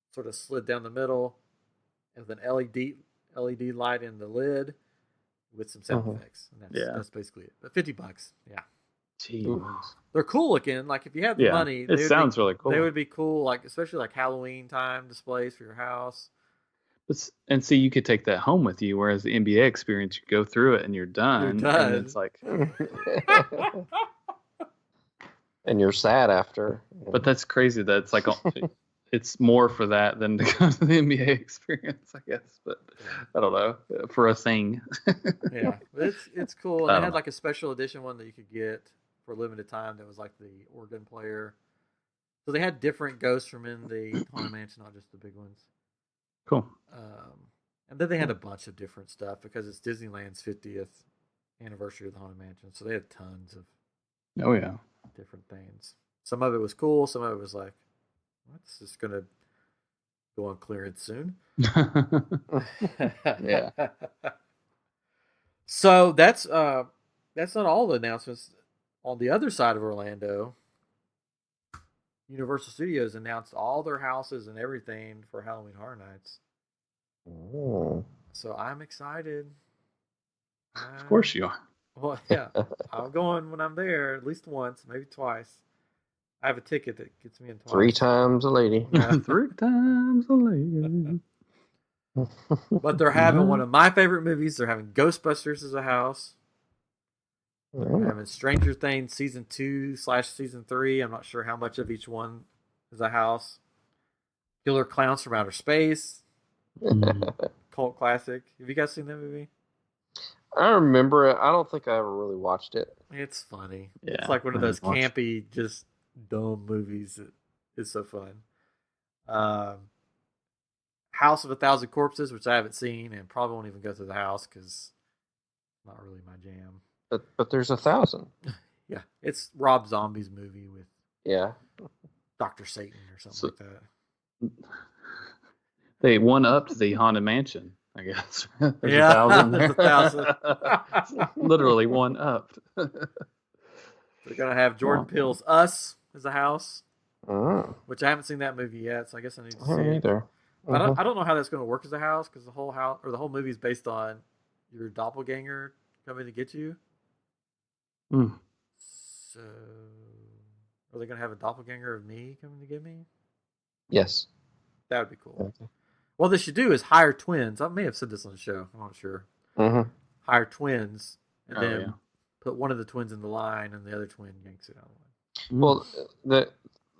sort of slid down the middle, and with an LED light in the lid. With some sound effects. And that's basically it. But $50, yeah. Jeez. They're cool looking. Like if you had the money, it sounds really cool. They would be cool, like especially like Halloween time displays for your house. And see, you could take that home with you, whereas the NBA experience, you go through it and you're done. And it's like, and you're sad after. But that's crazy that it's like it's more for that than to go to the NBA experience, I guess. But I don't know, for a thing. Yeah, it's cool. And they had like a special edition one that you could get for a limited time that was like the organ player. So they had different ghosts from in the Haunted Mansion, not just the big ones. Cool. And then they had a bunch of different stuff because it's Disneyland's 50th anniversary of the Haunted Mansion. So they had tons of different things. Some of it was cool. Some of it was like, what's this going to go on clearance soon? Yeah. So that's not all the announcements. On the other side of Orlando, Universal Studios announced all their houses and everything for Halloween Horror Nights. Oh. So I'm excited. Of course you are. Well, yeah. I'm going when I'm there at least once, maybe twice. I have a ticket that gets me in twice. 3 times a lady. Yeah. 3 times a lady. But they're having one of my favorite movies. They're having Ghostbusters as a house. They're having Stranger Things season 2/season 3. I'm not sure how much of each one is a house. Killer Clowns from Outer Space. Cult classic. Have you guys seen that movie? I remember it. I don't think I ever really watched it. It's funny. Yeah, it's like one of those campy, just dumb movies that is so fun. House of 1,000 Corpses, which I haven't seen and probably won't even go through the house because it's not really my jam. But there's 1,000. Yeah, it's Rob Zombie's movie with Dr. Satan or something like that. They one-upped the Haunted Mansion, I guess. There's 1,000 there. There's 1,000. Literally one-upped. They're going to have Jordan Peele's Us as a house, which I haven't seen that movie yet, so I guess I need to see it. Either. I don't know how that's going to work as a house because the whole movie is based on your doppelganger coming to get you. So, are they going to have a doppelganger of me coming to get me? Yes. That would be cool. Okay. What they should do is hire twins. I may have said this on the show. I'm not sure. Hire twins and then put one of the twins in the line and the other twin yanks it out of the line. Well,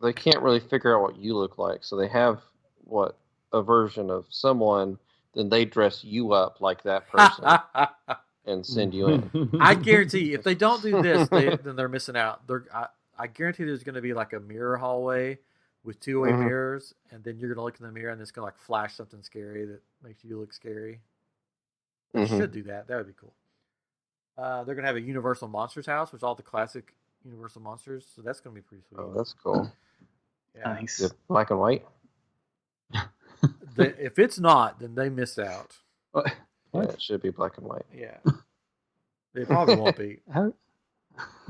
they can't really figure out what you look like, so they have a version of someone. Then they dress you up like that person and send you in. I guarantee if they don't do this, then they're missing out. I guarantee there's going to be like a mirror hallway with two-way Mhm. mirrors, and then you're gonna look in the mirror and it's gonna like flash something scary that makes you look scary. They Mhm. should do that. That would be cool. They're gonna have a Universal Monsters house, which is all the classic Universal monsters. So that's gonna be pretty sweet. Oh, that's cool. Yeah. Nice. Is it black and white? If it's not, then they missed out. What? Yeah, it should be black and white. Yeah. It probably won't be. How?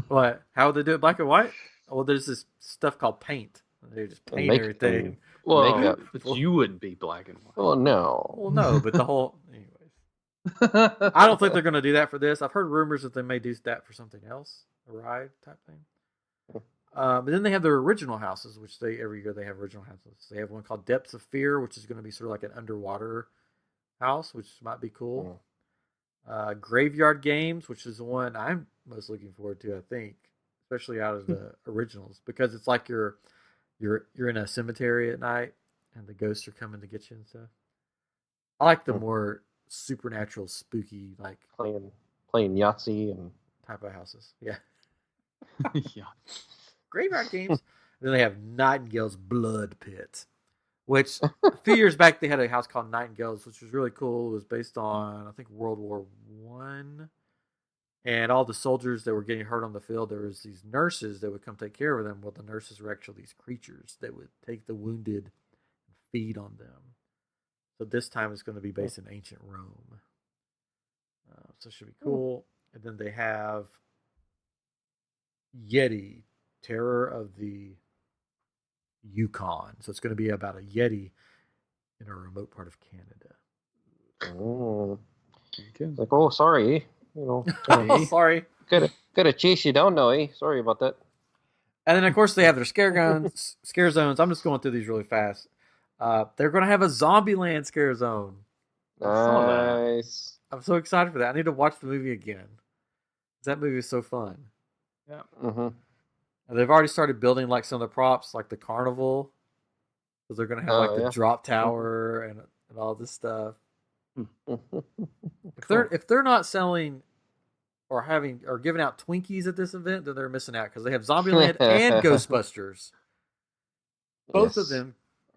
What? How would they do it black and white? Well, there's this stuff called paint. They just paint Make- everything. Well, Makeup. but you wouldn't be black and white. Well, no. Well, no, but the whole. Anyways, I don't think they're going to do that for this. I've heard rumors that they may do that for something else, a ride type thing. But then they have their original houses, which every year they have original houses. They have one called Depths of Fear, which is going to be sort of like an underwater house, which might be cool. Graveyard Games, which is the one I'm most looking forward to, I think, especially out of the originals, because it's like you're in a cemetery at night and the ghosts are coming to get you and stuff. I like the more supernatural, spooky, like Playing Yahtzee and type of houses. Yeah. Yeah. Graveyard Games. Then they have Nightingale's Blood Pit, which a few years back they had a house called Nightingale's, which was really cool. It was based on, I think, World War One, and all the soldiers that were getting hurt on the field, there was these nurses that would come take care of them. Well, the nurses were actually these creatures that would take the wounded and feed on them. So this time it's going to be based in ancient Rome. So it should be cool. And then they have Yeti, Terror of the Yukon. So it's going to be about a Yeti in a remote part of Canada. It's like, oh, sorry, you know, Oh, sorry. gotta chase you down now, eh? Sorry about that. And then, of course, they have their scare zones. I'm just going through these really fast. They're going to have a Zombieland scare zone. saw that. Nice. I'm so excited for that. I need to watch the movie again. That movie is so fun. Yeah. Mm-hmm. And they've already started building like some of the props, like the carnival. So they're going to have like the drop tower and all this stuff. If they're not selling or giving out Twinkies at this event, then they're missing out, because they have Zombieland and Ghostbusters. Both of them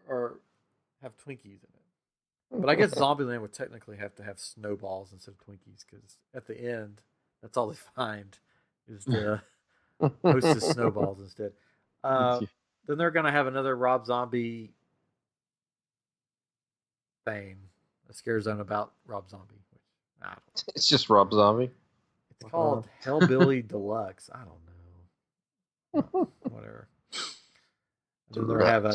have Twinkies in it. But I guess Zombieland would technically have to have snowballs instead of Twinkies, because at the end, that's all they find is the hostess snowballs instead. Then they're going to have another Rob Zombie thing, a scare zone about Rob Zombie. Which I don't. It's just Rob Zombie. It's called Hellbilly Deluxe. I don't know. Whatever. And then they'll have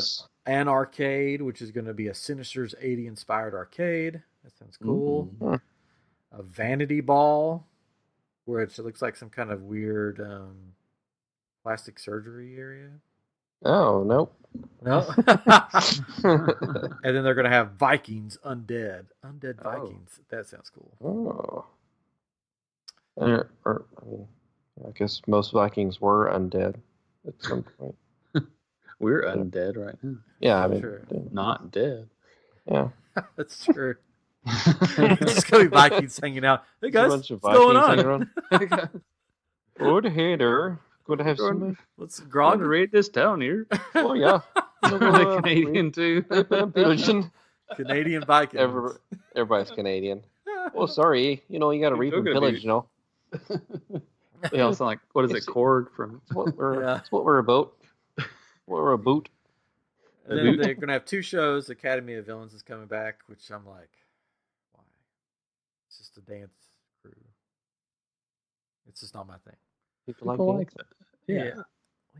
an arcade, which is going to be a Sinister's 80 inspired arcade. That sounds cool. Mm-hmm. A Vanity Ball, which it looks like some kind of weird plastic surgery area. Oh, nope. No. And then they're going to have Vikings Undead. Undead Vikings. That sounds cool. Oh. I guess most Vikings were undead at some point. We're undead right now. Yeah, I mean, Sure. Not dead. yeah. That's true. It's just going to be Vikings hanging out. Hey guys, A bunch of what's going Vikings on? hanging around. Good hater. Good to have some. What's I'm grog? gonna raid this town here. Oh yeah. Are they Canadian too? Belgian. Canadian Vikings. Everybody's Canadian. Oh, sorry. You know, you got to read and pillage. You know. They all sound like, what is it, Korg from? It's what we're. Yeah. It's what we're about. We're a boot. And then they're going to have two shows. Academy of Villains is coming back, which I'm like, why? It's just a dance crew. It's just not my thing. People like that. Yeah.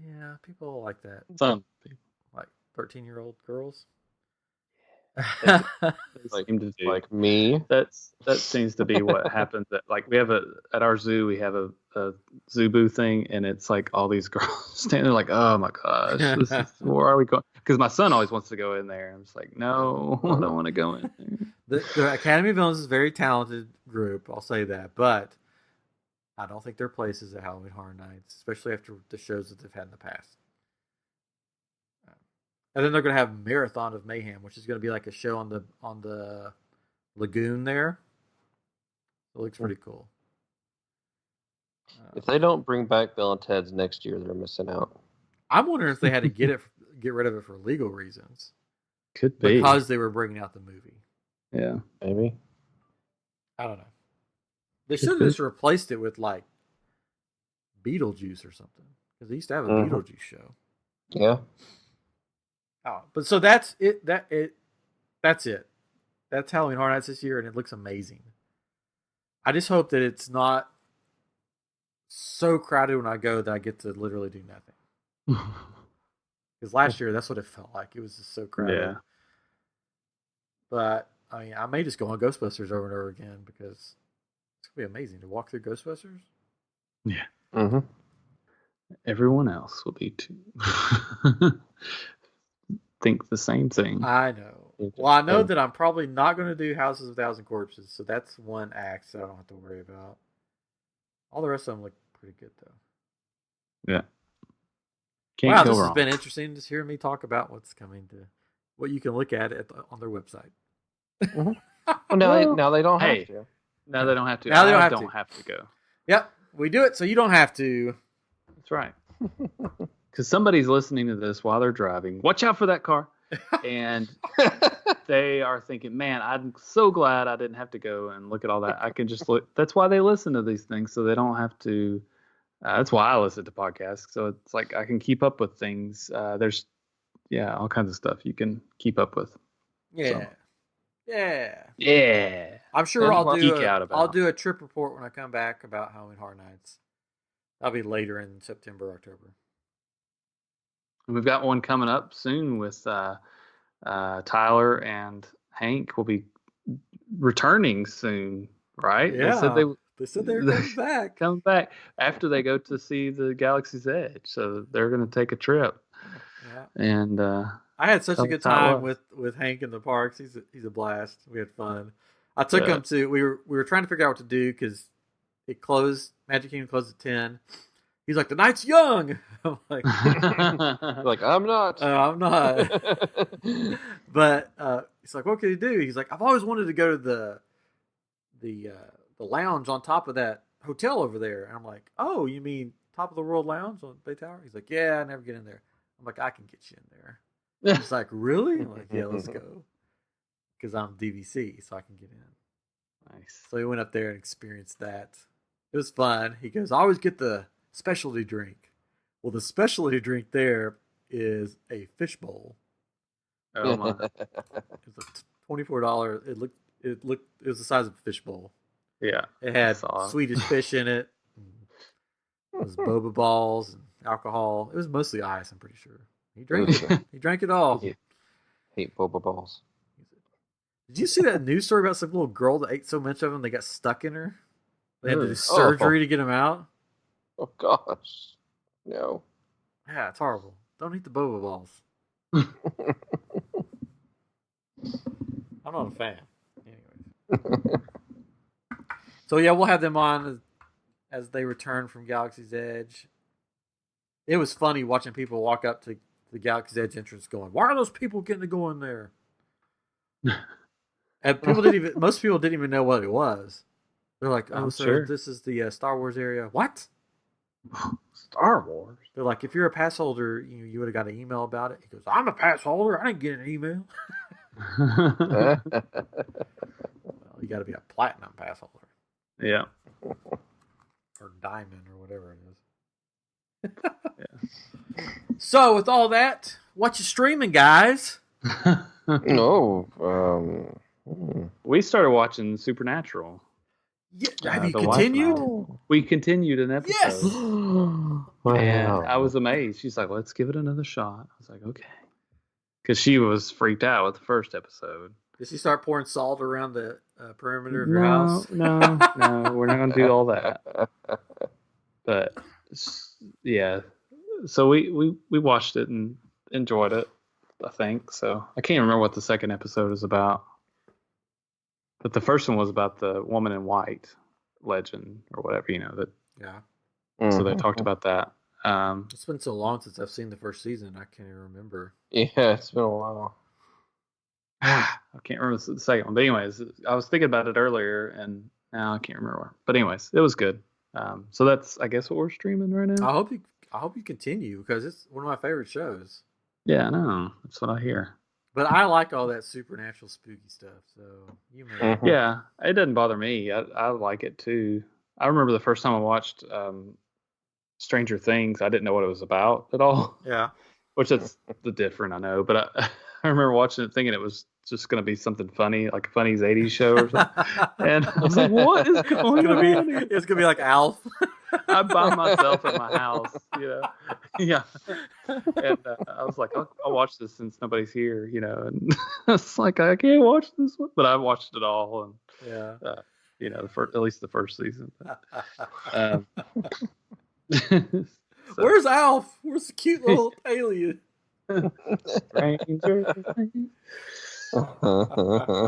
Yeah, people like that. Some people Like 13-year-old girls. seem to do. Like me. That seems to be what happens. Like we have at our zoo, we have a zoo boo thing, and it's like all these girls standing there like, oh my gosh, where are we going? Because my son always wants to go in there. I'm just like, no, I don't want to go in there. The Academy of Villains is a very talented group, I'll say that, but I don't think their place is at Halloween Horror Nights, especially after the shows that they've had in the past. And then they're going to have Marathon of Mayhem, which is going to be like a show on the lagoon there. It looks pretty cool. If they don't bring back Bill and Ted's next year, they're missing out. I'm wondering if they had to get get rid of it for legal reasons. Could be. Because they wwere bringing out the movie. Yeah. Maybe. I don't know. They should have just replaced it with like Beetlejuice or something. Because they used to have a Beetlejuice show. Yeah. Oh, but so that's it. That's it. That's Halloween Horror Nights this year, and it looks amazing. I just hope that it's not so crowded when I go that I get to literally do nothing. Because last year, that's what it felt like. It was just so crowded. Yeah. But I mean, I may just go on Ghostbusters over and over again because it's gonna be amazing to walk through Ghostbusters. Yeah. Mm-hmm. Everyone else will be too. Think the same thing. I know. Well, I know that I'm probably not going to do Houses of 1,000 Corpses, so that's one act that I don't have to worry about. All the rest of them look pretty good, though. Yeah. Can't wow, go this wrong. has been interesting. Just hearing me talk about what's coming to, what you can look at on their website. Mm-hmm. Well, now they don't have to. Now they don't have to. Now they I don't have to go. Yep, we do it so you don't have to. That's right. Because somebody's listening to this while they're driving. Watch out for that car. And they are thinking, man, I'm so glad I didn't have to go and look at all that. I can just look. That's why they listen to these things, so they don't have to. That's why I listen to podcasts. So it's like I can keep up with things. There's, all kinds of stuff you can keep up with. Yeah. So. Yeah. I'm sure I'll do a trip report when I come back about Halloween Horror Nights. That'll be later in September, October. We've got one coming up soon with Tyler and Hank will be returning soon, right? Yeah. They said they were coming back. Coming back after they go to see the Galaxy's Edge. So they're going to take a trip. Yeah. And I had such a good time with Hank in the parks. He's a blast. We had fun. I took him to. We were trying to figure out what to do because it closed. Magic Kingdom closed at 10. He's like, the night's young. I'm like, I'm not. I'm not. But he's like, what can he do? He's like, I've always wanted to go to the lounge on top of that hotel over there. And I'm like, oh, you mean Top of the World Lounge on Bay Tower? He's like, yeah, I never get in there. I'm like, I can get you in there. He's like, really? I'm like, yeah, let's go. Because I'm DVC, so I can get in. Nice. So we went up there and experienced that. It was fun. He goes, I always get the specialty drink. Well, the specialty drink there is a fishbowl. Oh my! It's a $24. It was the size of a fishbowl. Yeah. It had Swedish fish in it. It was boba balls and alcohol. It was mostly ice, I'm pretty sure. He drank it. He drank it all. I hate boba balls. Did you see that news story about some little girl that ate so much of them they got stuck in her? They had to do surgery to get them out. Oh gosh, no. Yeah, it's horrible. Don't eat the boba balls. I'm not a fan. Anyways. So yeah, we'll have them on as they return from Galaxy's Edge. It was funny watching people walk up to the Galaxy's Edge entrance going, why are those people getting to go in there? And most people didn't even know what it was. They're like, oh, so this is the Star Wars area. What? Star Wars? They're like, if you're a pass holder, you would have got an email about it. He goes, I'm a pass holder. I didn't get an email. Well, you got to be a platinum pass holder. Yeah. Or diamond or whatever it is. Yeah. So with all that, what you streaming, guys? No. We started watching Supernatural. Yeah, have you continued? We continued an episode. Yes. Wow. And I was amazed. She's like, let's give it another shot. I was like, okay. Because she was freaked out with the first episode. Did she start pouring salt around the perimeter of your house? No, we're not going to do all that. But yeah, so we watched it and enjoyed it, I think. So I can't remember what the second episode is about. But the first one was about the woman in white legend or whatever, that. Yeah. So they talked about that. It's been so long since I've seen the first season, I can't even remember. Yeah, it's been a while. I can't remember the second one. But anyways, I was thinking about it earlier, and now I can't remember. But anyways, it was good. So that's, I guess, what we're streaming right now. I hope you continue because it's one of my favorite shows. Yeah, I know. That's what I hear. But I like all that supernatural spooky stuff. So you may. Mhm. Yeah, it doesn't bother me. I like it too. I remember the first time I watched Stranger Things. I didn't know what it was about at all, Yeah. which is the different, I know. But I remember watching it thinking it was just going to be something funny, like a funny's 80s show or something. And I was like, what is going on here? It's gonna be like Alf. I'm by myself at my house, Yeah. And I was like, I'll watch this since nobody's here, And it's like I can't watch this one, but I watched it all, and Yeah. at least the first season. Um, Where's Alf? Where's the cute little alien? Stranger Things.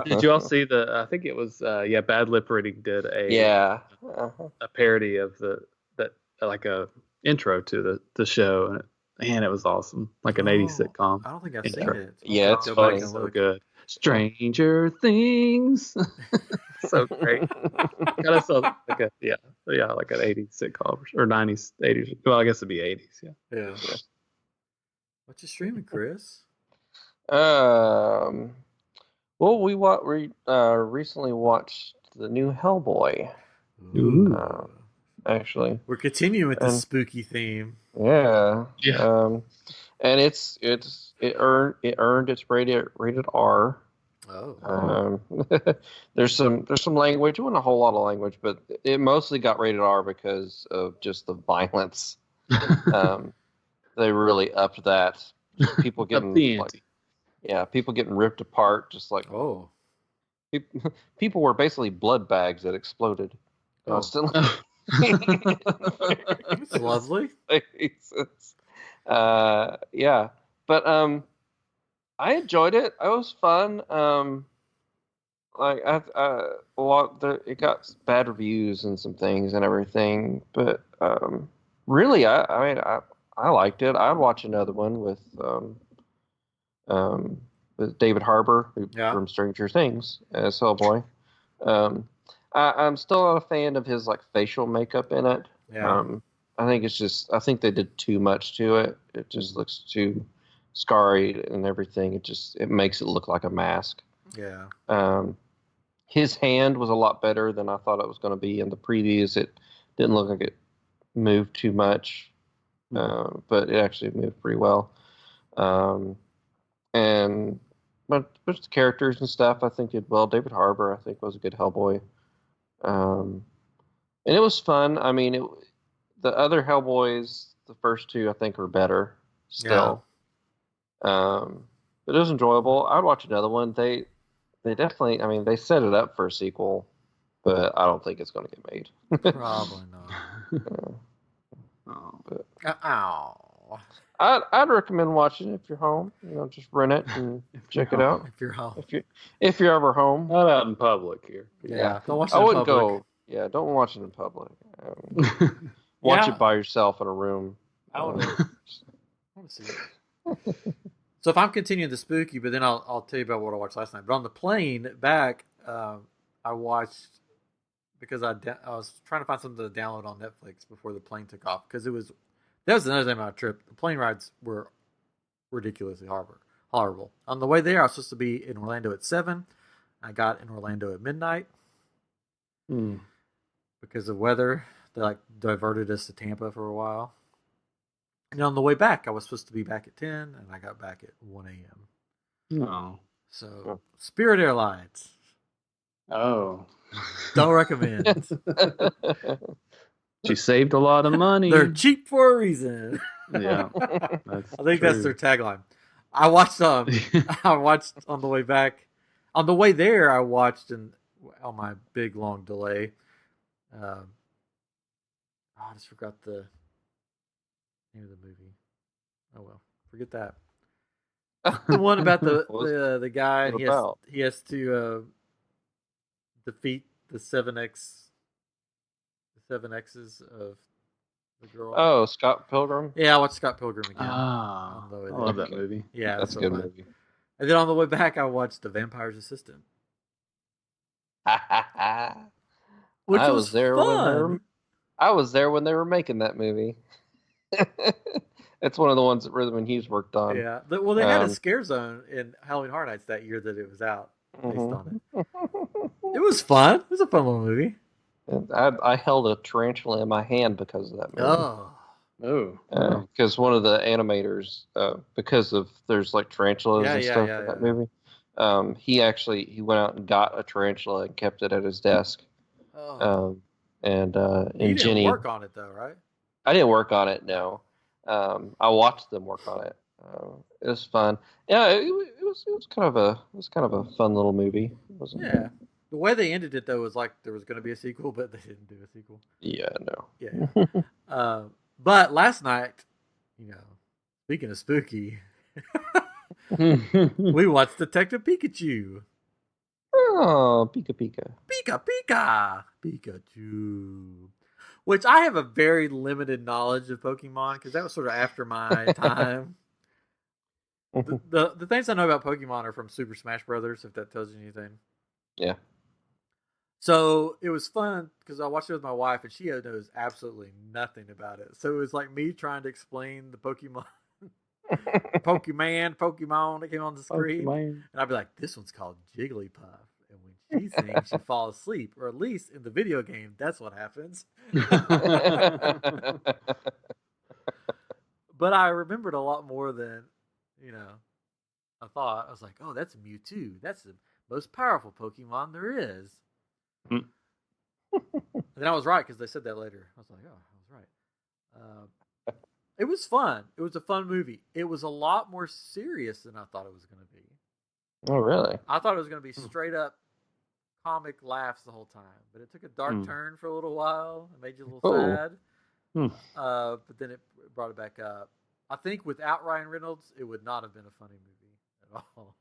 Did you all see I think it was Bad Lip Reading did Yeah. a parody of like a intro to the show, and it was awesome, like an 80s sitcom. I don't think I've seen intro. it. Yeah, it's Go funny. back and So look. good. Stranger Things. So great. Kind of sounds like like an 80s sitcom or 90s, 80s. Well, I guess it'd be 80s. Yeah. Yeah. What you streaming, Chris? Well, we recently watched the new Hellboy. Ooh. Actually, We're continuing with the And- spooky theme. yeah. Yeah. And it earned its rated R. Oh. There's some language, wasn't a whole lot of language, but it mostly got rated R because of just the violence. They really upped that. People getting Up the ante. people getting ripped apart, just like Oh. people were basically blood bags that exploded Oh. constantly. It's lovely. Yeah, but I enjoyed it. It was fun. It got bad reviews and some things and everything, but really, I liked it. I'd watch another one with David Harbour from Stranger Things as Hellboy. I'm still not a fan of his like facial makeup in it. Yeah. I think they did too much to it. It just looks too scarred and everything. It makes it look like a mask. Yeah. His hand was a lot better than I thought it was going to be in the previews. It didn't look like it moved too much, but it actually moved pretty well. But the characters and stuff, I think did well. David Harbour, I think, was a good Hellboy. And it was fun. I mean, the other Hellboys, the first two, I think, are better still. But it was enjoyable. I'd watch another one. They definitely, I mean, they set it up for a sequel, but I don't think it's going to get made. Probably not. But Ow. I'd recommend watching it if you're home. Just rent it and check it out. If you're home. If you're ever home. Not out in public here. Yeah. Don't watch it I in wouldn't public. go. Yeah, don't watch it in public. Watch Yeah. it by yourself in a room. I want to see it. So if I'm continuing the spooky, but then I'll tell you about what I watched last night. But on the plane back, I watched because I was trying to find something to download on Netflix before the plane took off because that was another thing about my trip. The plane rides were ridiculously horrible. On the way there, I was supposed to be in Orlando at 7. I got in Orlando at midnight because of weather. They diverted us to Tampa for a while. And on the way back, I was supposed to be back at 10, and I got back at 1 a.m. No. So, Spirit Airlines. Oh. Don't recommend. She saved a lot of money. They're cheap for a reason. Yeah. I think that's their tagline. I watched on the way back. On the way there, I watched on my big long delay. I just forgot the name of the movie. Oh well, forget that. The one about the guy and he has to defeat the 7X's of the girl. Oh, Scott Pilgrim? Yeah, I watched Scott Pilgrim again. I love that movie. Yeah, That's a good movie. And then on the way back, I watched The Vampire's Assistant. Which was fun. I was there when they were making that movie. It's one of the ones that Rhythm and Hughes worked on. Yeah. Well, they had a scare zone in Halloween Horror Nights that year that it was out based on it. It was fun. It was a fun little movie. I held a tarantula in my hand because of that movie. Because one of the animators, because of there's like tarantulas and stuff in that movie, he went out and got a tarantula and kept it at his desk. And you Jenny didn't work on it though, right? I didn't work on it. No, I watched them work on it. It was fun. Yeah, it was kind of a fun little movie. Wasn't it? The way they ended it though was like there was going to be a sequel, but they didn't do a sequel. Yeah, no. Yeah. But last night, speaking of spooky, we watched Detective Pikachu. Oh, Pika Pika. Pika Pika. Pikachu. Which I have a very limited knowledge of Pokemon because that was sort of after my time. The things I know about Pokemon are from Super Smash Brothers, if that tells you anything. Yeah. So it was fun because I watched it with my wife and she knows absolutely nothing about it. So it was like me trying to explain the Pokemon. Pokemon that came on the screen. And I'd be like, this one's called Jigglypuff. And when she sings, she falls asleep. Or at least in the video game, that's what happens. But I remembered a lot more than, I thought. I was like, oh, that's Mewtwo. That's the most powerful Pokemon there is. And then I was right because they said that later. I was like, oh, I was right. It was fun. It was a fun movie. It was a lot more serious than I thought it was going to be. Oh, really? I thought it was going to be straight up comic laughs the whole time, but it took a dark turn for a little while. It made you a little sad. But then it brought it back up. I think without Ryan Reynolds, it would not have been a funny movie at all.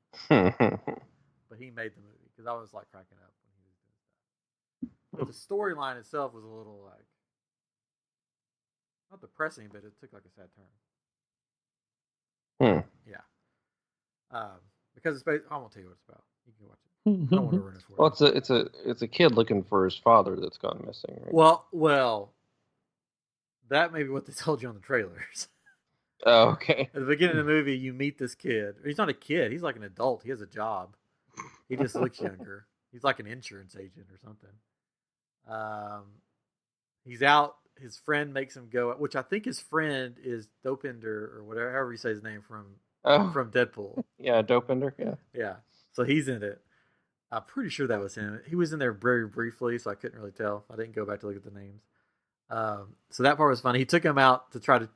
But he made the movie because I was like cracking up when he was doing stuff. But the storyline itself was a little like not depressing, but it took like a sad turn. Yeah. Because it's based, I won't tell you what it's about. You can watch it. I don't want to ruin it for you. Well, it's a kid looking for his father that's gone missing. Right? Well, that may be what they told you on the trailers. Oh, okay. At the beginning of the movie, you meet this kid. He's not a kid. He's like an adult. He has a job. He just looks younger. He's like an insurance agent or something. He's out. His friend makes him go, which I think his friend is Dopinder or whatever, however you say his name from Deadpool. Yeah, Dopinder. Yeah. Yeah. So he's in it. I'm pretty sure that was him. He was in there very briefly, so I couldn't really tell. I didn't go back to look at the names. So that part was funny. He took him out to try to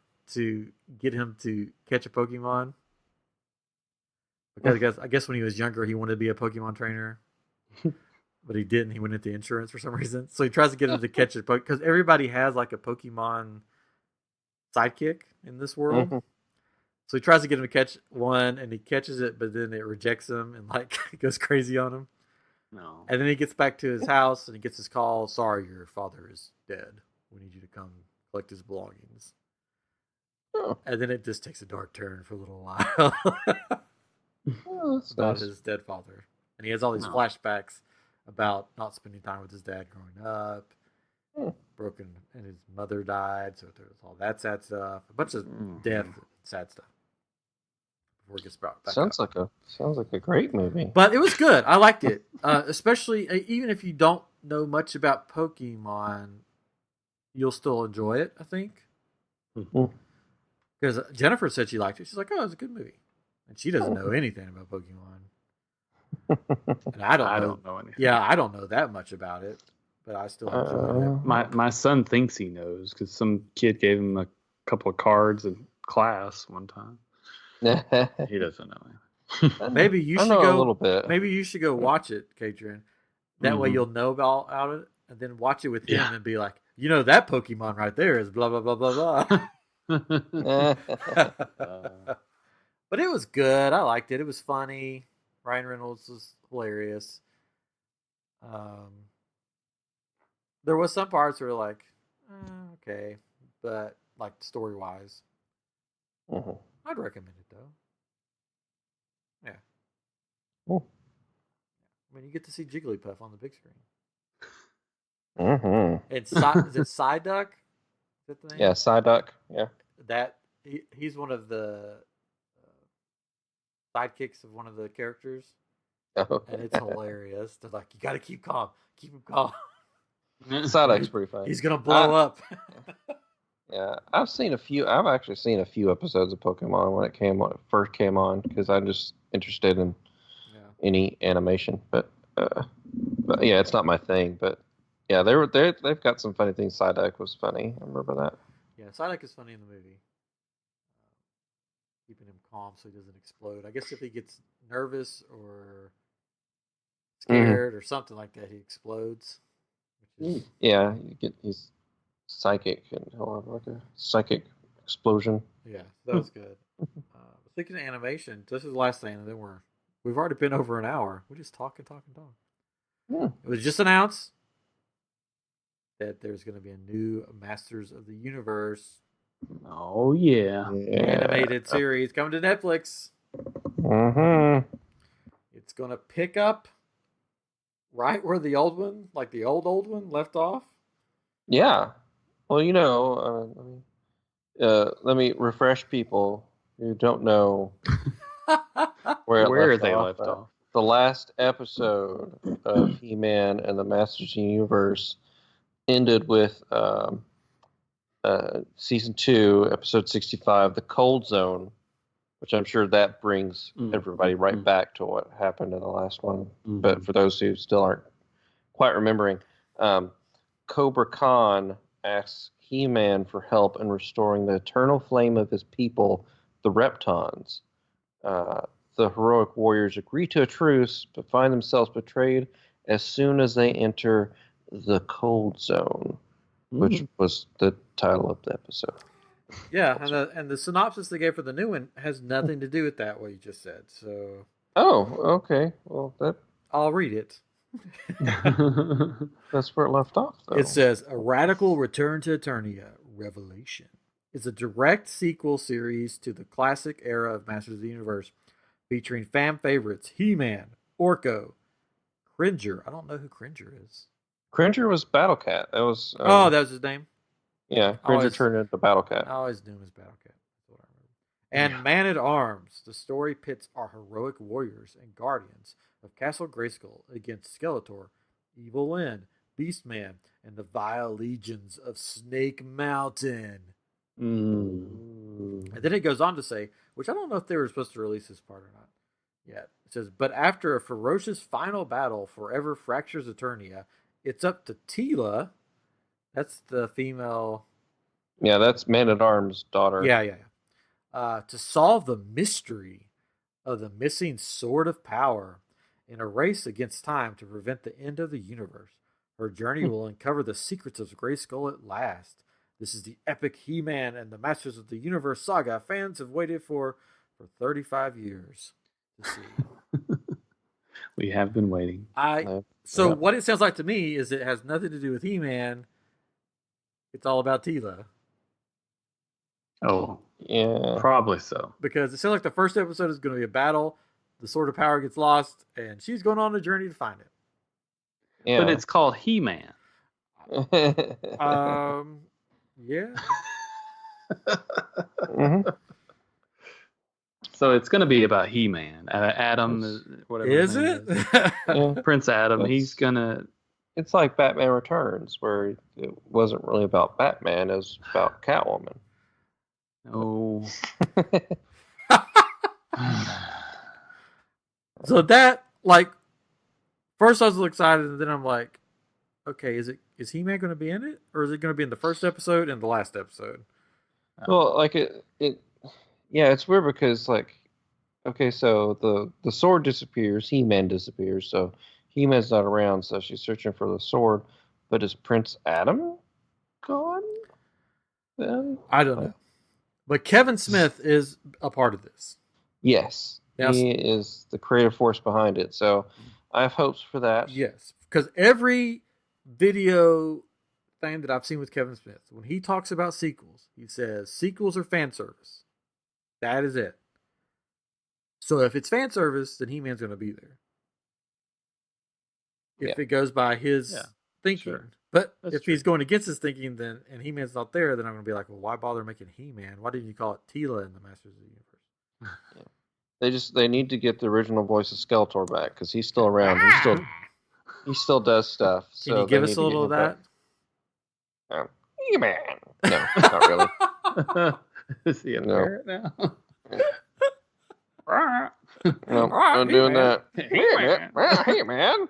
get him to catch a Pokemon. Because I guess when he was younger, he wanted to be a Pokemon trainer. But he didn't. He went into insurance for some reason. So he tries to get him to catch it. Because everybody has like a Pokemon sidekick in this world. Mm-hmm. So he tries to get him to catch one, and he catches it, but then it rejects him and like goes crazy on him. No. And then he gets back to his house, and he gets his call, sorry, your father is dead. We need you to come collect his belongings. Oh. And then it just takes a dark turn for a little while. About his dead father. And he has all these flashbacks about not spending time with his dad growing up. Broken, and his mother died, so there's all that sad stuff. A bunch of death, sad stuff. Before it gets brought back sounds like a great movie. But it was good. I liked it. Especially even if you don't know much about Pokemon, you'll still enjoy it, I think. Because Jennifer said she liked it. She's like, oh, it's a good movie. And she doesn't know anything about Pokemon. And I don't know anything. Yeah, I don't know that much about it, but I still enjoy it. My son thinks he knows because some kid gave him a couple of cards in class one time. He doesn't know. Maybe you should go a little bit. Maybe you should go watch it, Katrin. That way you'll know about it, and then watch it with him and be like, that Pokemon right there is blah blah blah blah blah. But it was good. I liked it. It was funny. Ryan Reynolds was hilarious. There was some parts where like, okay, but like story wise, I'd recommend it though. Yeah. Cool. I mean, you get to see Jigglypuff on the big screen. Mm-hmm. Is it Psyduck? Is that the name? Yeah, Psyduck. Yeah. That he's one of the sidekicks of one of the characters, Oh. and it's hilarious. They're like, "You got to keep calm, keep him calm. Psyduck's pretty funny. He's gonna blow up." Yeah, I've actually seen a few episodes of Pokemon when it first came on, because I'm just interested in any animation. But yeah, it's not my thing. But yeah, they've got some funny things. Psyduck was funny. I remember that. Yeah, Psyduck is funny in the movie. Keeping him calm so he doesn't explode. I guess if he gets nervous or scared or something like that, he explodes. Yeah, he's psychic, and he'll have like a psychic explosion. Yeah, that was good. Speaking of animation, this is the last thing, and then we've already been over an hour. We're just talking. It was just announced that there's going to be a new Masters of the Universe animated series coming to Netflix. Mm-hmm. It's going to pick up right where the old one, like the old one, left off. Yeah. Well, let me refresh people who don't know where they left off. The last episode of He-Man and the Masters of the Universe ended with season 2, episode 65, the Cold Zone, which I'm sure that brings everybody right back to what happened in the last one. But for those who still aren't quite remembering, Cobra Khan asks He-Man for help in restoring the eternal flame of his people, the Reptons. The heroic warriors agree to a truce, but find themselves betrayed as soon as they enter the Cold Zone, which was the title of the episode. Yeah, and the synopsis they gave for the new one has nothing to do with that, what you just said. So. Oh, okay. Well, I'll read it. That's where it left off, though. It says, "A Radical Return to Eternia, Revelation is a direct sequel series to the classic era of Masters of the Universe, featuring fan favorites He-Man, Orko, Cringer." I don't know who Cringer is. Cringer was Battle Cat. That was. That was his name? Yeah, Cringer turned into Battle Cat. I always knew him as Battle Cat. That's what I remember. And Man at Arms. The story pits our heroic warriors and guardians of Castle Grayskull against Skeletor, Evil Lyn, Beastman, and the vile legions of Snake Mountain. And then it goes on to say, which I don't know if they were supposed to release this part or not yet. It says, "But after a ferocious final battle forever fractures Eternia, it's up to Teela." That's the female. Yeah, that's Man-at-Arms' daughter. Yeah. To solve the mystery of the missing Sword of Power in a race against time to prevent the end of the universe. Her journey will uncover the secrets of Grayskull at last. This is the epic He-Man and the Masters of the Universe saga fans have waited for 35 years to see. We have been waiting. What it sounds like to me is it has nothing to do with He-Man. It's all about Teela. Oh, yeah. Probably so. Because it sounds like the first episode is going to be a battle. The Sword of Power gets lost, and she's going on a journey to find it. Yeah. But it's called He-Man. Yeah. So it's going to be about He-Man. Adam, whatever. Is it? Yeah. Prince Adam. He's going to... It's like Batman Returns, where it wasn't really about Batman, it was about Catwoman. Oh. So that, first I was excited, and then I'm like, okay, is He-Man going to be in it? Or is it going to be in the first episode and the last episode? Well, it's weird because, so the sword disappears, He-Man disappears, so He-Man's not around, so she's searching for the sword. But is Prince Adam gone then? I don't know. But Kevin Smith is a part of this. Yes. He is the creative force behind it. So I have hopes for that. Yes. Because every video thing that I've seen with Kevin Smith, when he talks about sequels, he says sequels are fan service. That is it. So if it's fan service, then He-Man's going to be there. If it goes by his thinking. Sure. But That's if true. he's going against his thinking, then and He-Man's not there, then I'm going to be like, well, why bother making He-Man? Why didn't you call it Tila in the Masters of the Universe? They need to get the original voice of Skeletor back because he's still around. He still does stuff. Can So you give they us need a to get little of him that? back. He-Man. No, not really. Is he a No. parrot now? No, not doing that. Hey, man.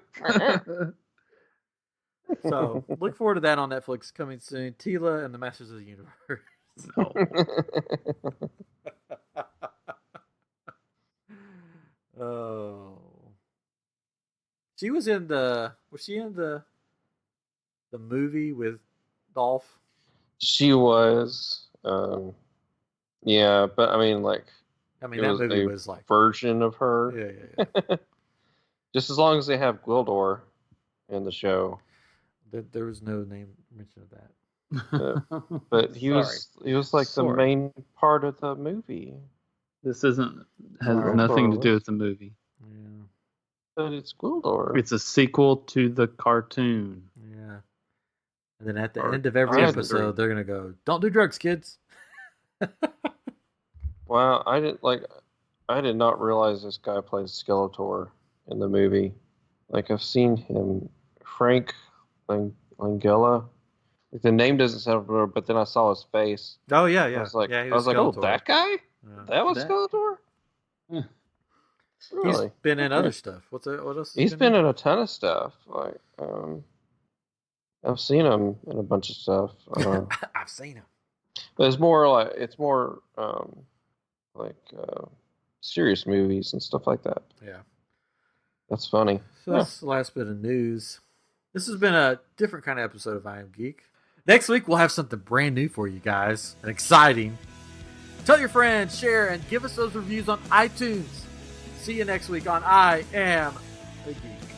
So look forward to that on Netflix coming soon. Tila and the Masters of the Universe. No. Oh, she was in the. Was she in the movie with Dolph? She was. Yeah, but I mean, like, I mean, it that was movie a was like. version of her. Yeah. Just as long as they have Gwildor in the show. There was no name mention of that. But he was like the Sorry. main part of the movie. This has Wow. nothing to do with the movie. Yeah. But it's Gwildor. It's a sequel to the cartoon. Yeah. And then at the Or end of every I episode, agree. they're gonna go, "Don't do drugs, kids." Wow, I did not realize this guy played Skeletor in the movie. Like, I've seen him, Frank Langella. Like, the name doesn't sound familiar, but then I saw his face. Oh yeah. I was like, yeah, he oh, Skeletor. that guy? Yeah. That was That- Skeletor? Yeah. Really? He's been in other stuff. What else? He's been in a ton of stuff. Like, I've seen him in a bunch of stuff. I've seen him. But it's more serious movies and stuff like that. Yeah. That's funny. So that's the last bit of news. This has been a different kind of episode of I Am Geek. Next week, we'll have something brand new for you guys and exciting. Tell your friends, share, and give us those reviews on iTunes. See you next week on I Am a Geek.